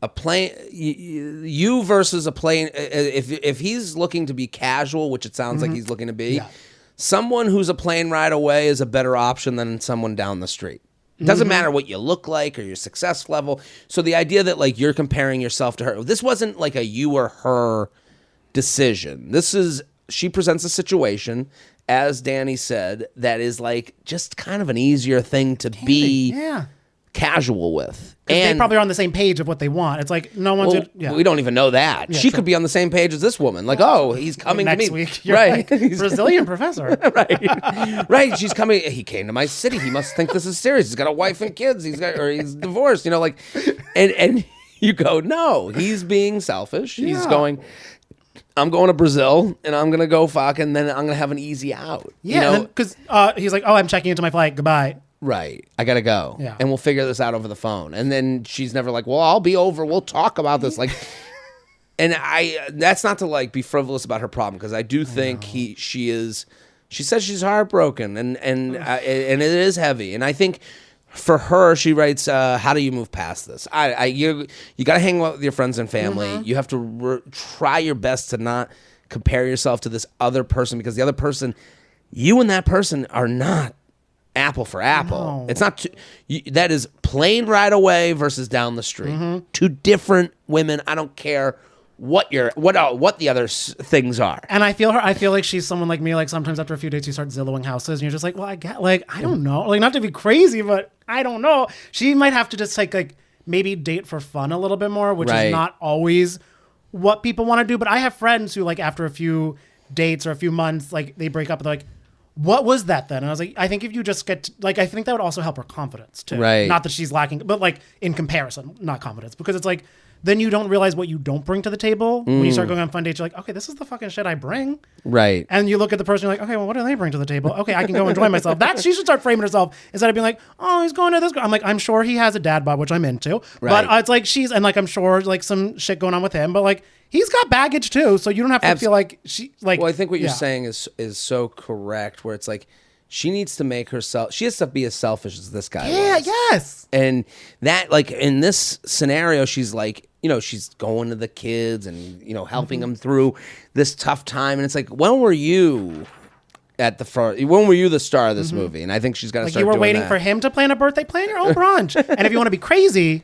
A plane, you versus a plane. If he's looking to be casual, which it sounds like he's looking to be, someone who's a plane ride away is a better option than someone down the street. It doesn't matter what you look like or your success level. So the idea that like you're comparing yourself to her, this wasn't like a you or her decision. She presents a situation, as Danny said, that is like just kind of an easier thing to be casual with. And they probably are on the same page of what they want. It's like no one's. We don't even know that. Yeah, she could be on the same page as this woman. Like, he's coming next to me week. You're right? Like, Brazilian professor. Right. She's coming. He came to my city. He must think this is serious. He's got a wife and kids. He's divorced. And you go, no, he's being selfish. He's going. I'm going to Brazil, and I'm gonna go fuck, and then I'm gonna have an easy out. Yeah, because he's like, I'm checking into my flight. Goodbye. Right. I got to go. Yeah. And we'll figure this out over the phone. And then she's never like, well, I'll be over. We'll talk about this. Like, and that's not to like be frivolous about her problem, because I do think she says she's heartbroken and it is heavy. And I think for her, she writes, how do you move past this? You got to hang out with your friends and family. You have to try your best to not compare yourself to this other person, because the other person, you and that person are not apple for apple. No. It's not. That is plane ride away versus down the street. Two different women. I don't care what the other things are. And I feel like she's someone like me. Like sometimes after a few dates, you start zillowing houses, and you're just like, well, I don't know. Like not to be crazy, but I don't know. She might have to just like maybe date for fun a little bit more, which is not always what people want to do. But I have friends who like after a few dates or a few months, like they break up and they're like, what was that then? And I was like, I think if you just get I think that would also help her confidence too. Right. Not that she's lacking, but like in comparison, not confidence, because it's like then you don't realize what you don't bring to the table. When you start going on fun dates, you're like, okay, this is the fucking shit I bring. Right. And you look at the person, you're like, okay, well, what do they bring to the table? Okay, I can go enjoy myself. She should start framing herself instead of being like, oh, he's going to this girl. I'm like, I'm sure he has a dad bod, which I'm into. Right. But it's like I'm sure like some shit going on with him, but like he's got baggage too, so you don't have to feel like Well, I think what you're saying is so correct, where it's like she needs to make herself. She has to be as selfish as this guy. Yeah. Was. Yes. And that, like in this scenario, she's like, she's going to the kids and helping them through this tough time, and it's like, when were you at the front? When were you the star of this movie? And I think she's got to start. You were doing waiting that. for him to plan a birthday. Plan your own brunch, and if you want to be crazy,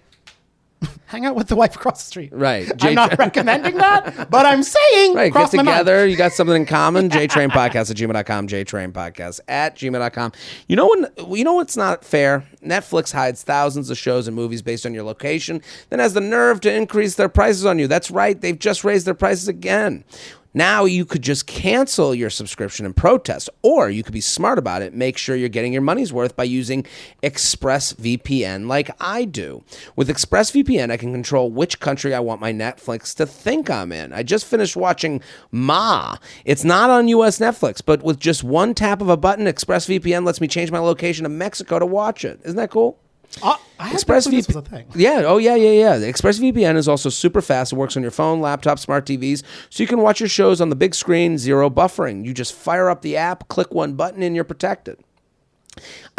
hang out with the wife across the street. Right. I'm not recommending that, but I'm saying, right. Get together. You got something in common. JTrain podcast at gmail.com. JTrain podcast at gmail.com. You know what's not fair? Netflix hides thousands of shows and movies based on your location, then has the nerve to increase their prices on you. That's right. They've just raised their prices again. Now you could just cancel your subscription and protest, or you could be smart about it. Make sure you're getting your money's worth by using ExpressVPN like I do. With ExpressVPN, I can control which country I want my Netflix to think I'm in. I just finished watching Ma. It's not on US Netflix, but with just one tap of a button, ExpressVPN lets me change my location to Mexico to watch it. Isn't that cool? I had this was a thing. Yeah. Oh, yeah. The ExpressVPN is also super fast. It works on your phone, laptop, smart TVs, so you can watch your shows on the big screen, zero buffering. You just fire up the app, click one button, and you're protected.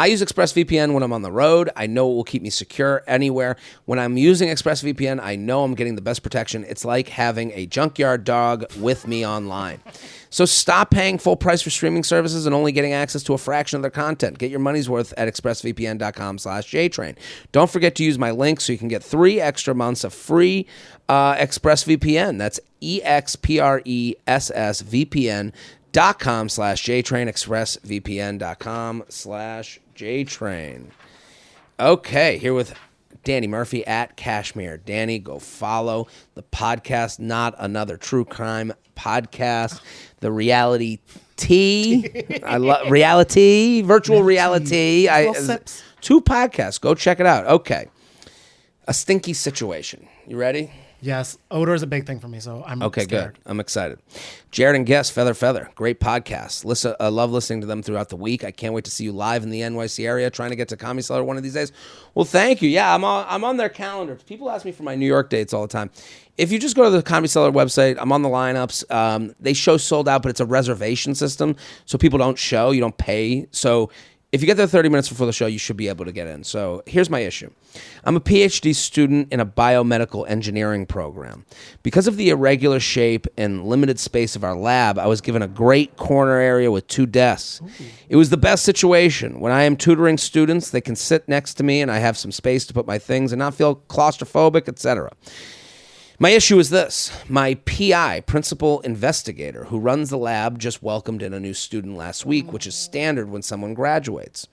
I use ExpressVPN when I'm on the road. I know it will keep me secure anywhere. When I'm using ExpressVPN, I know I'm getting the best protection. It's like having a junkyard dog with me online. So stop paying full price for streaming services and only getting access to a fraction of their content. Get your money's worth at expressvpn.com/JTrain. Don't forget to use my link so you can get 3 extra months of free ExpressVPN. That's expressvpn.com/JTrain, expressvpn.com/JTrain. Okay, here with Danny Murphy at Cashmere. Danny, go follow the podcast, Not Another True Crime Podcast, the reality I love virtual reality. 2 podcasts. Go check it out. Okay. A stinky situation. You ready? Yes, odor is a big thing for me, so I'm okay. scared. Good. I'm excited. Jared and Guest, Feather, great podcast. I love listening to them throughout the week. I can't wait to see you live in the NYC area. Trying to get to Comedy Cellar one of these days. Well, thank you. Yeah, I'm on their calendar. People ask me for my New York dates all the time. If you just go to the Comedy Cellar website, I'm on the lineups. They show sold out, but it's a reservation system, so people don't show. You don't pay. So if you get there 30 minutes before the show, you should be able to get in. So here's my issue. I'm a PhD student in a biomedical engineering program. Because of the irregular shape and limited space of our lab, I was given a great corner area with 2 desks. Ooh. It was the best situation. When I am tutoring students, they can sit next to me and I have some space to put my things and not feel claustrophobic, etc. My issue is this. My PI, principal investigator, who runs the lab, just welcomed in a new student last week, which is standard when someone graduates.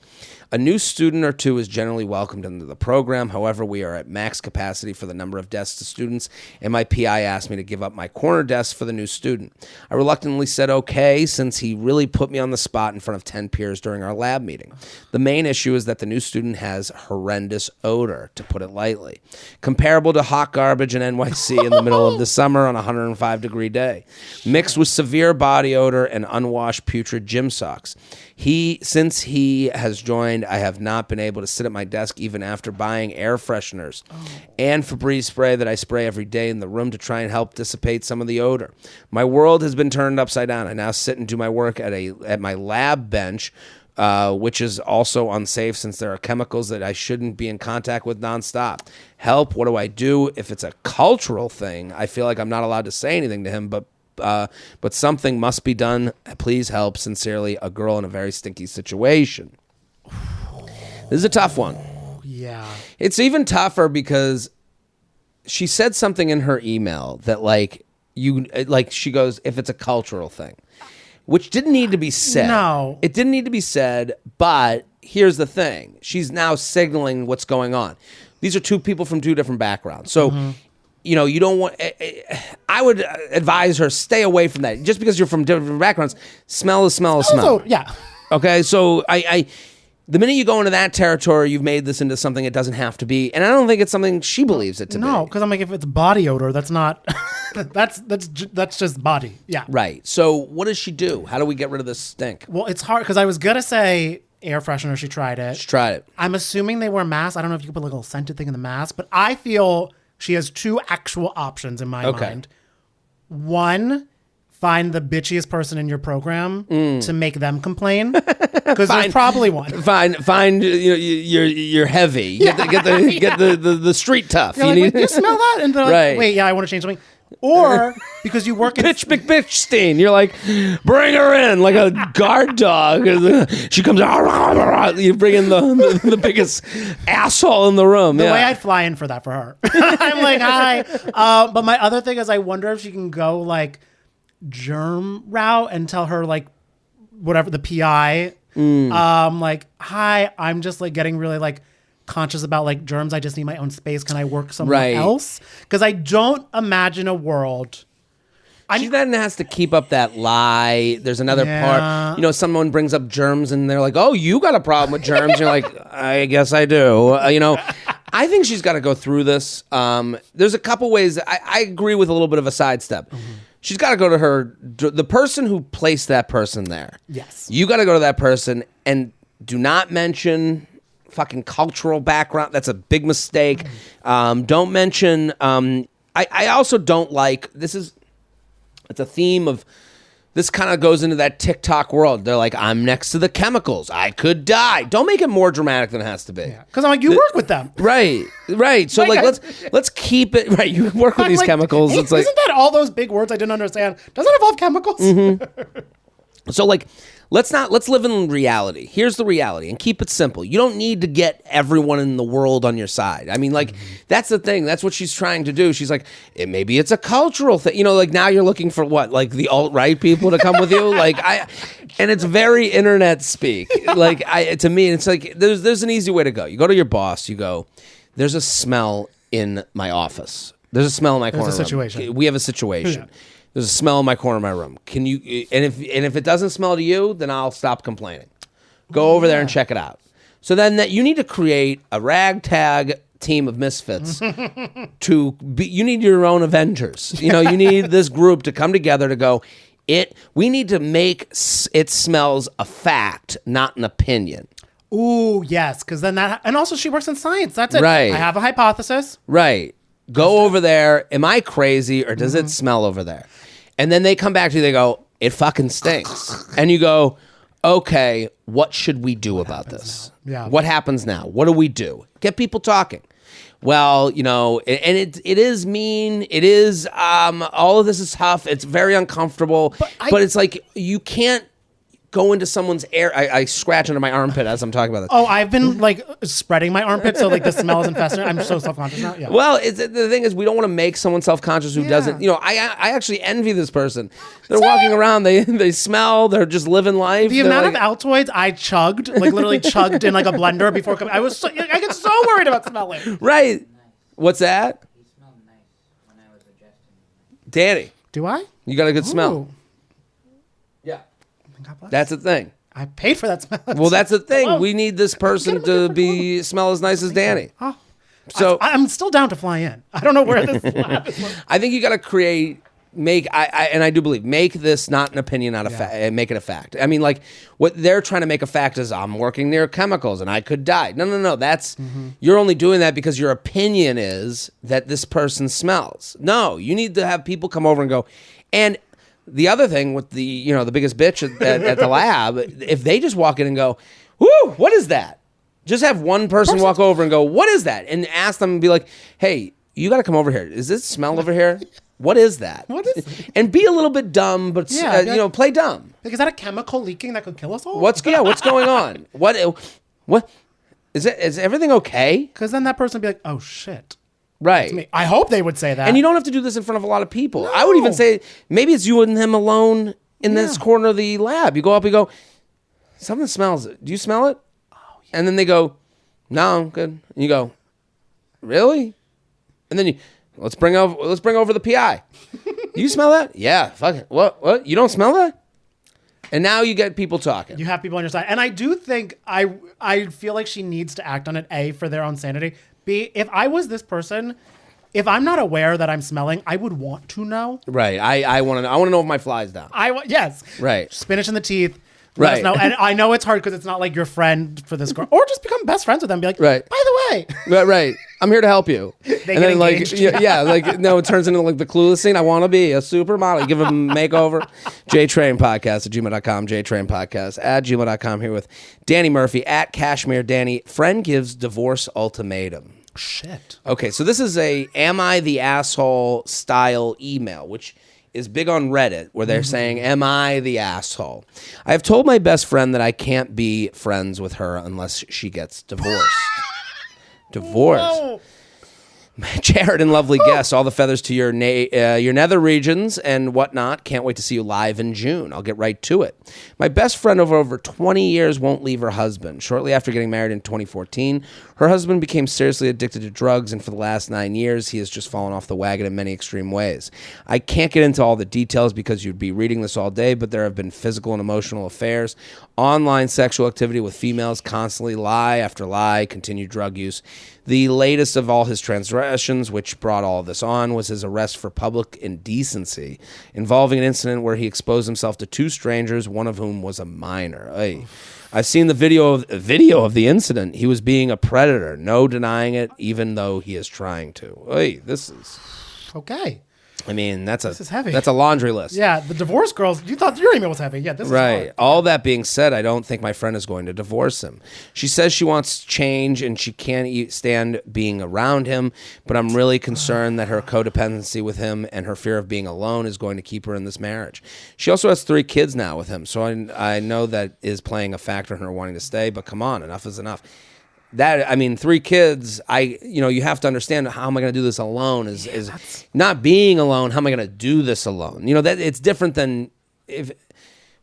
A new student or 2 is generally welcomed into the program. However, we are at max capacity for the number of desks to students, and my PI asked me to give up my corner desk for the new student. I reluctantly said okay, since he really put me on the spot in front of 10 peers during our lab meeting. The main issue is that the new student has horrendous odor, to put it lightly, comparable to hot garbage in NYC in the middle of the summer on a 105-degree day, mixed with severe body odor and unwashed putrid gym socks. Since he has joined, I have not been able to sit at my desk even after buying air fresheners and Febreze spray that I spray every day in the room to try and help dissipate some of the odor. My world has been turned upside down. I now sit and do my work at my lab bench, which is also unsafe since there are chemicals that I shouldn't be in contact with nonstop. Help, what do I do? If it's a cultural thing, I feel like I'm not allowed to say anything to him, but something must be done. Please help. Sincerely, a girl in a very stinky situation. This is a tough one. Yeah. It's even tougher because she said something in her email that she goes, if it's a cultural thing, which didn't need to be said. No. It didn't need to be said, but here's the thing. She's now signaling what's going on. These are 2 people from 2 different backgrounds. So, you don't want... I would advise her, stay away from that. Just because you're from different backgrounds, smell is smell is smell. Yeah. Okay, so the minute you go into that territory, you've made this into something it doesn't have to be. And I don't think it's something she believes it to be. No, because I'm like, if it's body odor, that's not... that's just body. Yeah. Right. So what does she do? How do we get rid of this stink? Well, it's hard because I was going to say air freshener. She tried it. She tried it. I'm assuming they wear masks. I don't know if you can put like a little scented thing in the mask, but I feel she has 2 actual options in my mind. 1, find the bitchiest person in your program to make them complain, because there's probably one. Find you're heavy. Get the street tough. You're like, you smell that? And they're like, right. Wait, yeah, I want to change something. Or because you work in... Pitch McBitchstein. You're like, bring her in like a guard dog. She comes out. You bring in the biggest asshole in the room. The way I'd fly in for that for her. I'm like, hi. But my other thing is I wonder if she can go like germ route and tell her like whatever, the PI. Like, hi, I'm just like getting really like conscious about like germs. I just need my own space. Can I work somewhere else? Because I don't imagine a world. She then has to keep up that lie. There's another part. Someone brings up germs and they're like, "Oh, you got a problem with germs?" You're like, "I guess I do." I think she's got to go through this. There's a couple ways. I agree with a little bit of a sidestep. Mm-hmm. She's got to go to the person who placed that person there. Yes. You got to go to that person and do not mention fucking cultural background. That's a big mistake. Don't mention. I also don't like. It's a theme of. This kind of goes into that TikTok world. They're like, I'm next to the chemicals. I could die. Don't make it more dramatic than it has to be. Because I'm like, you work with them. Right. So like let's keep it right. You work with these chemicals. It's like, isn't that all those big words I didn't understand? Does it involve chemicals? Mm-hmm. So like let's live in reality. Here's the reality, and keep it simple. You don't need to get everyone in the world on your side. I mean, like that's the thing. That's what she's trying to do. She's like, maybe it's a cultural thing. You know, like now you're looking for what, like the alt-right people to come with you. And it's very internet speak. Like to me, it's like there's an easy way to go. You go to your boss. You go, there's a smell in my office. There's a smell in my corner. There's a situation. We have a situation. Yeah. There's a smell in my corner of my room. Can you? And if it doesn't smell to you, then I'll stop complaining. Go over there and check it out. So then you need to create a ragtag team of misfits. You need your own Avengers. You know, you need this group to come together to go. We need to make it smells a fact, not an opinion. Ooh, yes, because then and also she works in science. That's it. Right. I have a hypothesis. Right. Go over there. Am I crazy or does it smell over there? And then they come back to you. They go, it fucking stinks. And you go, okay, what should we do about this? Now? Yeah. What happens now? What do we do? Get people talking. Well, you know, and it is mean. It is, all of this is tough. It's very uncomfortable. But it's like, you can't go into someone's air. I scratch under my armpit as I'm talking about this. Oh, I've been like spreading my armpit so like the smell isn't festering. I'm so self-conscious now. Yeah. Well, the thing is, we don't want to make someone self-conscious who doesn't. You know, I actually envy this person. They're walking around. They smell. They're just living life. The amount of Altoids I chugged, like literally chugged in like a blender before coming. I get so worried about smelling. Right. What's that? He smelled nice when I was adjusting. Danny. Do I? You got a good smell. Yeah. God bless. That's the thing. I paid for that smell. Well, that's the thing. We need this person to smell as nice as Danny. Oh. So I'm still down to fly in. I don't know where this lab is. I think you got to I do believe, make this not an opinion, not a fact, make it a fact. I mean, like what they're trying to make a fact is I'm working near chemicals and I could die. No. That's you're only doing that because your opinion is that this person smells. No, you need to have people come over and go. And the other thing with the biggest bitch at the lab, if they just walk in and go, "Whoo, what is that?" Just have one person walk over and go, "What is that?" And ask them and be like, "Hey, you got to come over here. Is this smell over here? What is that?" What is it? And be a little bit dumb, but play dumb. Like, is that a chemical leaking that could kill us all? What's going on? What is it? Is everything okay? Because then that person would be like, "Oh shit." Right. Me. I hope they would say that. And you don't have to do this in front of a lot of people. No. I would even say maybe it's you and him alone in this corner of the lab. You go up, you go, something smells. Do you smell it? Oh, yeah. And then they go, no, I'm good. And you go, really? And then let's bring over the PI. You smell that? Yeah. Fuck it. What? You don't smell that? And now you get people talking. You have people on your side. And I do think I feel like she needs to act on it, A, for their own sanity. B, if I was this person, if I'm not aware that I'm smelling, I would want to know. Right. I want to know. I want to know if my fly's down. Yes. Right. Spinach in the teeth. Right. Let us know. And I know it's hard because it's not like your friend for this girl. Or just become best friends with them. Be like, right. By the way. Right. I'm here to help you. They get engaged. It turns into like the Clueless scene. I want to be a supermodel. Give them a makeover. JTrain podcast at gmail.com. JTrain podcast at gmail.com. Here with Danny Murphy at Cashmere Danny. Friend gives divorce ultimatum. Shit. Okay, so this is a "Am I the asshole" style email, which is big on Reddit, where they're saying, "Am I the asshole?" I have told my best friend that I can't be friends with her unless she gets divorced. Divorced. Whoa. Jared and lovely guests, all the feathers to your nether regions and whatnot. Can't wait to see you live in June. I'll get right to it. My best friend of over 20 years won't leave her husband. Shortly after getting married in 2014, her husband became seriously addicted to drugs, and for the last 9 years, he has just fallen off the wagon in many extreme ways. I can't get into all the details because you'd be reading this all day, but there have been physical and emotional affairs online sexual activity with females, constantly lie after lie, continued drug use. The latest of all his transgressions, which brought all this on, was his arrest for public indecency, involving an incident where he exposed himself to 2 strangers, one of whom was a minor. Hey, I've seen the video of the incident. He was being a predator. No denying it, even though he is trying to. Hey, this is... Okay. I mean, this is heavy. That's a laundry list. Yeah, the divorce girls, you thought your email was heavy. Yeah, this is right. hard. All that being said, I don't think my friend is going to divorce him. She says she wants change and she can't stand being around him, but I'm really concerned that her codependency with him and her fear of being alone is going to keep her in this marriage. She also has 3 kids now with him, so I know that is playing a factor in her wanting to stay, but come on, enough is enough. 3 kids, you have to understand, how am I going to do this alone is not being alone. How am I going to do this alone? That it's different than if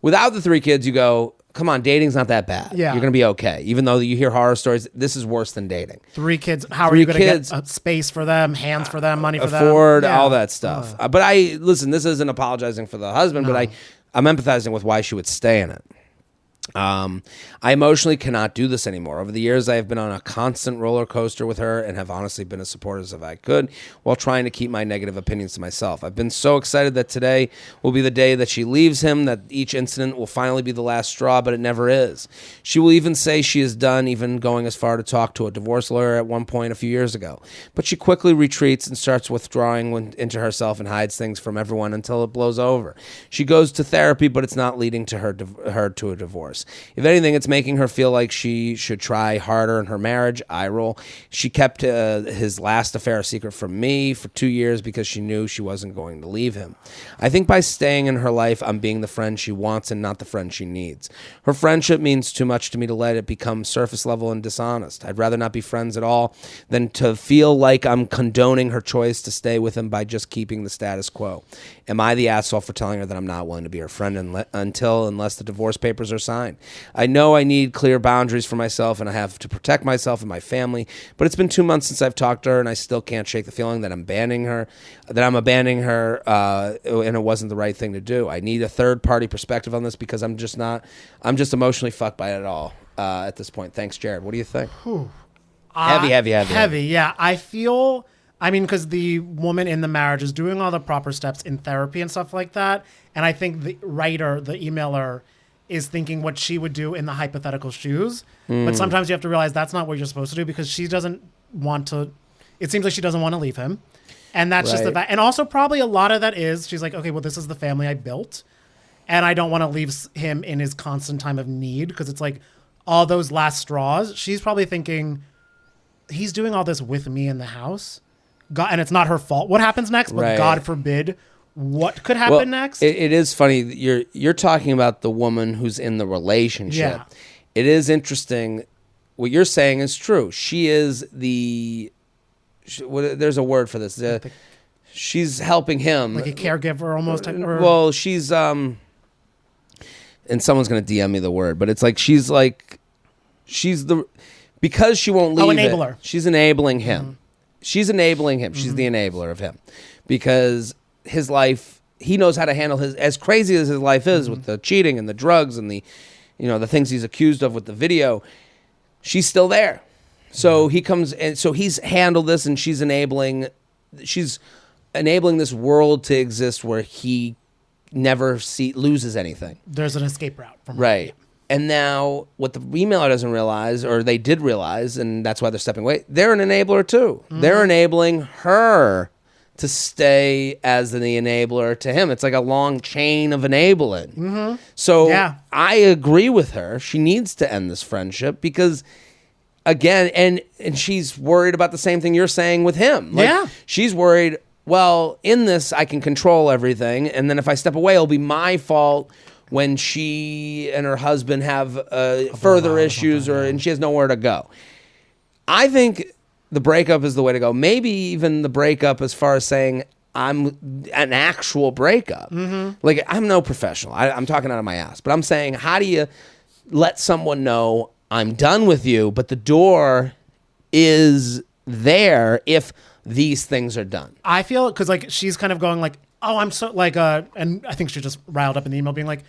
without the 3 kids, you go, come on, dating's not that bad. Yeah. You're going to be okay. Even though you hear horror stories, this is worse than dating. 3 kids. How are you going to get a space for them, hands for them, money for them? Afford all that stuff. But listen, this isn't apologizing for the husband, but I'm empathizing with why she would stay in it. I emotionally cannot do this anymore. Over the years, I have been on a constant roller coaster with her and have honestly been as supportive as I could while trying to keep my negative opinions to myself. I've been so excited that today will be the day that she leaves him, that each incident will finally be the last straw, but it never is. She will even say she is done, even going as far to talk to a divorce lawyer at one point a few years ago. But she quickly retreats and starts withdrawing into herself and hides things from everyone until it blows over. She goes to therapy, but it's not leading to her to a divorce. If anything, it's making her feel like she should try harder in her marriage. I roll. She kept his last affair a secret from me for 2 years because she knew she wasn't going to leave him. I think by staying in her life, I'm being the friend she wants and not the friend she needs. Her friendship means too much to me to let it become surface level and dishonest. I'd rather not be friends at all than to feel like I'm condoning her choice to stay with him by just keeping the status quo. Am I the asshole for telling her that I'm not willing to be her friend unless the divorce papers are signed? I know I need clear boundaries for myself and I have to protect myself and my family, but it's been 2 months since I've talked to her and I still can't shake the feeling that I'm abandoning her, and it wasn't the right thing to do. I need a third-party perspective on this because I'm just emotionally fucked by it all at this point. Thanks, Jared. What do you think? Heavy. Heavy, yeah. I feel... because the woman in the marriage is doing all the proper steps in therapy and stuff like that. And I think the writer, the emailer, is thinking what she would do in the hypothetical shoes. But sometimes you have to realize that's not what you're supposed to do because she doesn't want to... It seems like she doesn't want to leave him. And that's just the fact. And also probably a lot of that is she's like, okay, well, this is the family I built. And I don't want to leave him in his constant time of need because it's like all those last straws. She's probably thinking, he's doing all this with me in the house. God, and it's not her fault what happens next, but God forbid what could happen next. It is funny. You're talking about the woman who's in the relationship. Yeah. It is interesting. What you're saying is true. She is there's a word for this. She's helping him. Like a caregiver almost. Well, she's... and someone's going to DM me the word, but it's like she's because she won't leave enabler. She's enabling him. Mm-hmm. She's enabling him. She's the enabler of him because his life, he knows how to handle as crazy as his life is with the cheating and the drugs and the things he's accused of with the video. She's still there. So he comes and so he's handled this and she's enabling this world to exist where he never loses anything. There's an escape route from right. And now what the emailer doesn't realize, or they did realize, and that's why they're stepping away, they're an enabler too. Mm-hmm. They're enabling her to stay as the enabler to him. It's like a long chain of enabling. Mm-hmm. So I agree with her. She needs to end this friendship because, again, and she's worried about the same thing you're saying with him. Like, she's worried, well, in this I can control everything, and then if I step away, it'll be my fault when she and her husband have further issues and she has nowhere to go. I think the breakup is the way to go. Maybe even the breakup as far as saying I'm an actual breakup. Mm-hmm. Like, I'm no professional. I'm talking out of my ass. But I'm saying, how do you let someone know I'm done with you, but the door is there if these things are done? I feel, because like she's kind of going like, oh, I'm so like, and I think she just riled up in the email being like,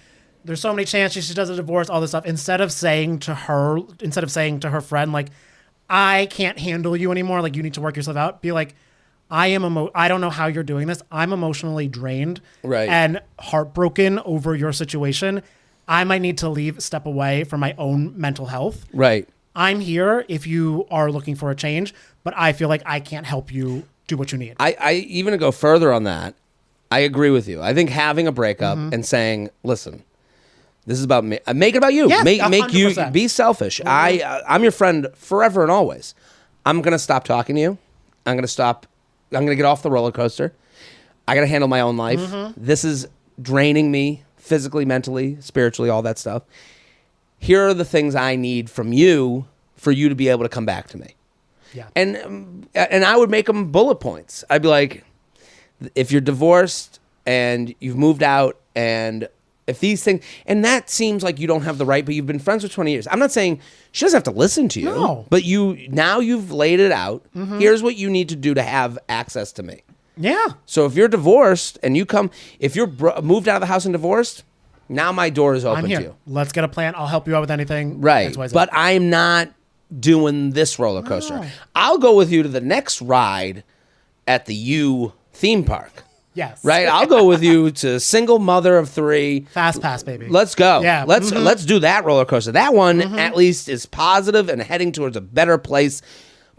there's so many chances she does a divorce, all this stuff. Instead of saying to her friend, like, I can't handle you anymore, like, you need to work yourself out, be like, I don't know how you're doing this. I'm emotionally drained and heartbroken over your situation. I might need to leave, step away from my own mental health. Right. I'm here if you are looking for a change, but I feel like I can't help you do what you need. I even to go further on that, I agree with you. I think having a breakup and saying, listen, this is about me. Make it about you. Yes, make you 100%. be selfish. I'm your friend forever and always. I'm going to stop talking to you. I'm going to get off the roller coaster. I got to handle my own life. This is draining me physically, mentally, spiritually, all that stuff. Here are the things I need from you for you to be able to come back to me. Yeah. And I would make them bullet points. I'd be like, if you're divorced and you've moved out and if these things, and that seems like you don't have the right, but you've been friends for 20 years. I'm not saying she doesn't have to listen to you, but now you've laid it out. Here's what you need to do to have access to me. Yeah. So if you're divorced and if you're moved out of the house and divorced, now my door is open I'm here. to you. Let's get a plan. I'll help you out with anything. Right. XYZ. But I'm not doing this roller coaster. No. I'll go with you to the next ride at the U theme park. Yes. Right? I'll go with you to single mother of 3. Fast pass, baby. Let's go. Yeah. Let's do that roller coaster. That one at least is positive and heading towards a better place.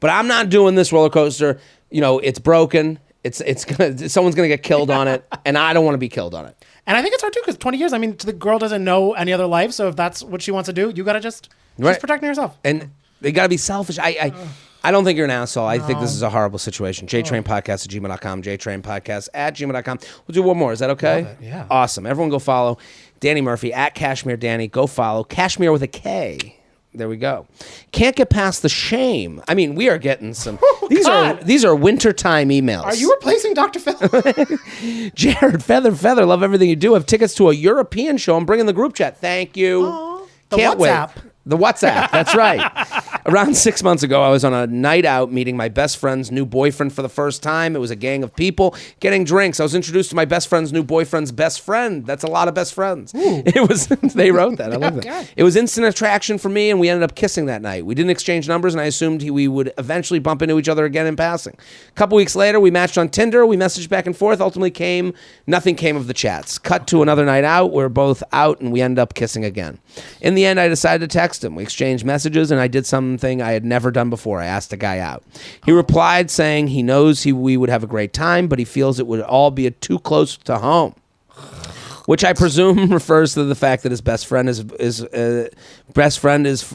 But I'm not doing this roller coaster. You know, it's broken. Someone's gonna get killed on it, and I don't want to be killed on it. And I think it's hard too because 20 years. I mean, the girl doesn't know any other life. So if that's what she wants to do, you gotta she's protecting herself. And they gotta be selfish. I don't think you're an asshole. I think this is a horrible situation. JTrainPodcast@gmail.com. JTrainPodcast@gmail.com. We'll do one more. Is that okay? Love it, yeah. Awesome. Everyone go follow Danny Murphy @Cashmere Danny. Go follow Cashmere with a K. There we go. Can't get past the shame. I mean, we are getting some. These are wintertime emails. Are you replacing Dr. Phil? Jared, Feather, love everything you do. Have tickets to a European show. I'm bringing the group chat. Thank you. Can't WhatsApp. wait. The WhatsApp. That's right. Around 6 months ago, I was on a night out meeting my best friend's new boyfriend for the first time. It was a gang of people getting drinks. I was introduced to my best friend's new boyfriend's best friend. That's a lot of best friends. It was. They wrote that. I love that. Okay. It was instant attraction for me, and we ended up kissing that night. We didn't exchange numbers, and I assumed we would eventually bump into each other again in passing. A couple weeks later, we matched on Tinder. We messaged back and forth. Ultimately, nothing came of the chats. Cut to another night out. We were both out, and we ended up kissing again. In the end, I decided to text him. We exchanged messages, and I did something I had never done before. I asked the guy out. He replied saying he knows we would have a great time, but he feels it would all be too close to home, which I presume refers to the fact that his best friend is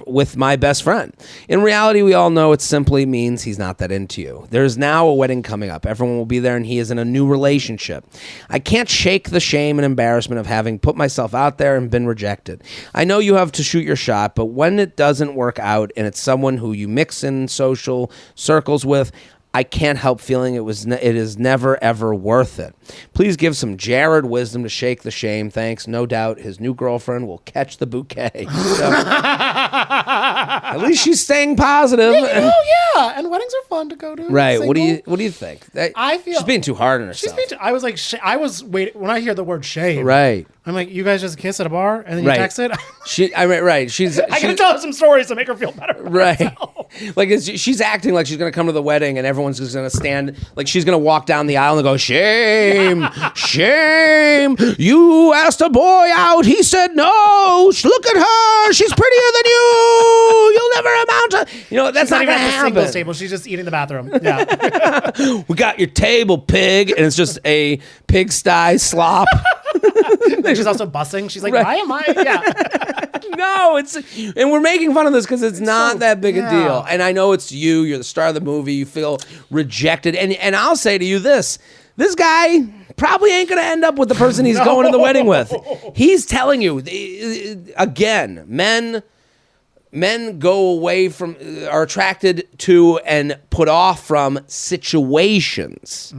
with my best friend. In reality, we all know it simply means he's not that into you. There's now a wedding coming up. Everyone will be there, and he is in a new relationship. I can't shake the shame and embarrassment of having put myself out there and been rejected. I know you have to shoot your shot, but when it doesn't work out and it's someone who you mix in social circles with, I can't help feeling it is never, ever worth it. Please give some Jared wisdom to shake the shame. Thanks. No doubt his new girlfriend will catch the bouquet. So, at least she's staying positive. Yeah, and weddings are fun to go to. Right. Single. What do you think? I feel she's being too hard on herself. I was like, I was waiting when I hear the word shame. Right. I'm like, you guys just kiss at a bar and then you text it. Right. I can tell her some stories to make her feel better. Right. Like she's acting like she's going to come to the wedding and everyone's just going to stand, like she's going to walk down the aisle and go, shame, shame. You asked a boy out. He said no. Look at her. She's prettier than you. You'll never amount to. That's not going to happen. Singles table. She's just eating the bathroom. Yeah. We got your table, pig, and it's just a pigsty slop. And she's also bussing. She's like, why am I? Yeah. No, and we're making fun of this because it's not that big a deal. And I know it's you're the star of the movie, you feel rejected. And I'll say to you this guy probably ain't going to end up with the person he's going to the wedding with. He's telling you, again, men go away from, are attracted to and put off from situations,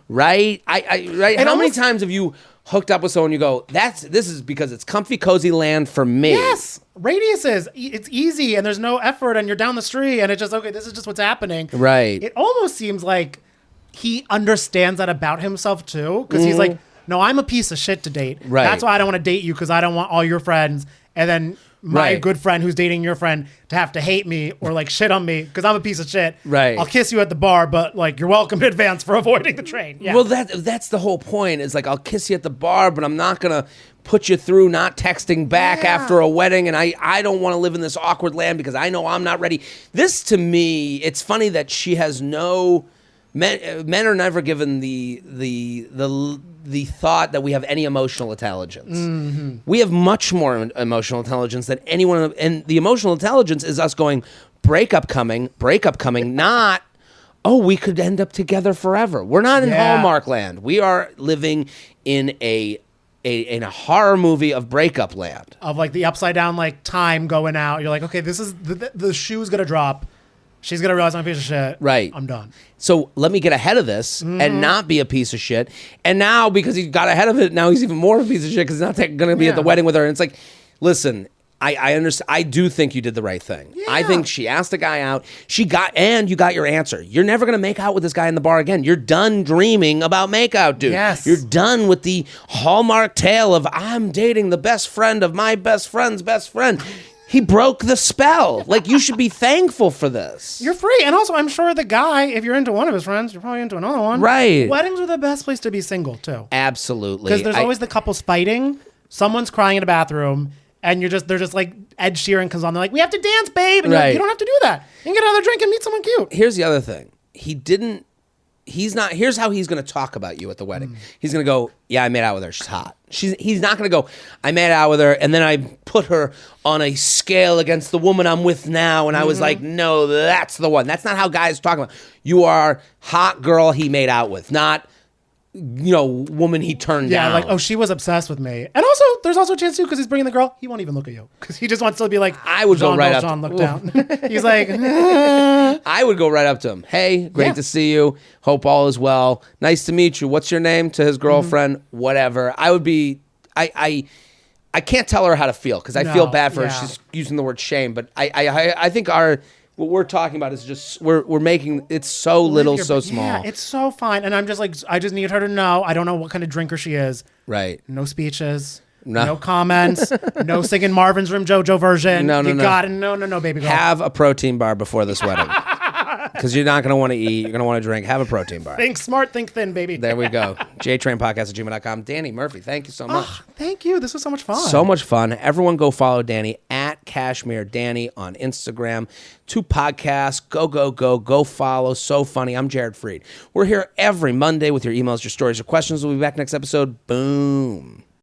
right? Right? How many times have you hooked up with someone you go, this is because it's comfy, cozy land for me? Yes. Radiuses. It's easy and there's no effort and you're down the street and it's just, okay, this is just what's happening. Right. It almost seems like he understands that about himself too, because he's like, no, I'm a piece of shit to date. Right. That's why I don't want to date you because I don't want all your friends and then my good friend who's dating your friend to have to hate me or like shit on me because I'm a piece of shit. Right. I'll kiss you at the bar, but like you're welcome in advance for avoiding the train. Yeah. Well, that's the whole point. Is like I'll kiss you at the bar, but I'm not gonna put you through not texting back after a wedding, and I don't want to live in this awkward land because I know I'm not ready. This to me, it's funny that she has no men are never given the thought that we have any emotional intelligence. Mm-hmm. We have much more emotional intelligence than anyone, and the emotional intelligence is us going breakup coming, not we could end up together forever. We're not in Hallmark land. We are living in a horror movie of breakup land. Of like the upside down like time going out. You're like, okay, this is the shoe's gonna drop. She's gonna realize I'm a piece of shit. Right. I'm done. So let me get ahead of this and not be a piece of shit. And now because he got ahead of it, now he's even more of a piece of shit because he's not gonna be at the wedding with her. And it's like, listen, I understand. I do think you did the right thing. Yeah. I think she asked the guy out. You got your answer. You're never going to make out with this guy in the bar again. You're done dreaming about makeout, dude. Yes. You're done with the Hallmark tale of I'm dating the best friend of my best friend's best friend. He broke the spell. Like, you should be thankful for this. You're free. And also, I'm sure the guy, if you're into one of his friends, you're probably into another one. Right. Weddings are the best place to be single, too. Absolutely. Because there's always the couples fighting. Someone's crying in a bathroom. And they're just like Ed Sheeran comes on. They're like, we have to dance, babe. And you're like, you don't have to do that. You can get another drink and meet someone cute. Here's the other thing. Here's how he's going to talk about you at the wedding. He's going to go, yeah, I made out with her. She's hot. He's not going to go, I made out with her and then I put her on a scale against the woman I'm with now. And I was like, no, that's the one. That's not how guys talk about. You are hot girl he made out with, not woman he turned down. Yeah, like, she was obsessed with me. And also, there's also a chance too, because he's bringing the girl, he won't even look at you. Because he just wants to be like, I would go right up Jean look down. He's like, I would go right up to him. Hey, great to see you. Hope all is well. Nice to meet you. What's your name? To his girlfriend, whatever. I would be, I can't tell her how to feel because I feel bad for her. She's using the word shame. But I think what we're talking about is just we're making it so little, so small. Yeah, it's so fine. And I'm just like, I just need her to know. I don't know what kind of drinker she is. Right. No speeches. No comments. No singing Marvin's Room JoJo version. No, baby girl. Have a protein bar before this wedding. Because you're not going to want to eat. You're going to want to drink. Have a protein bar. Think smart, think thin, baby. There we go. JTrainPodcast@gmail.com. Danny Murphy, thank you so much. Thank you. This was so much fun. So much fun. Everyone go follow Danny at Cashmere Danny on Instagram. 2 podcasts. Go follow. So funny. I'm Jared Freid. We're here every Monday with your emails, your stories, your questions. We'll be back next episode. Boom.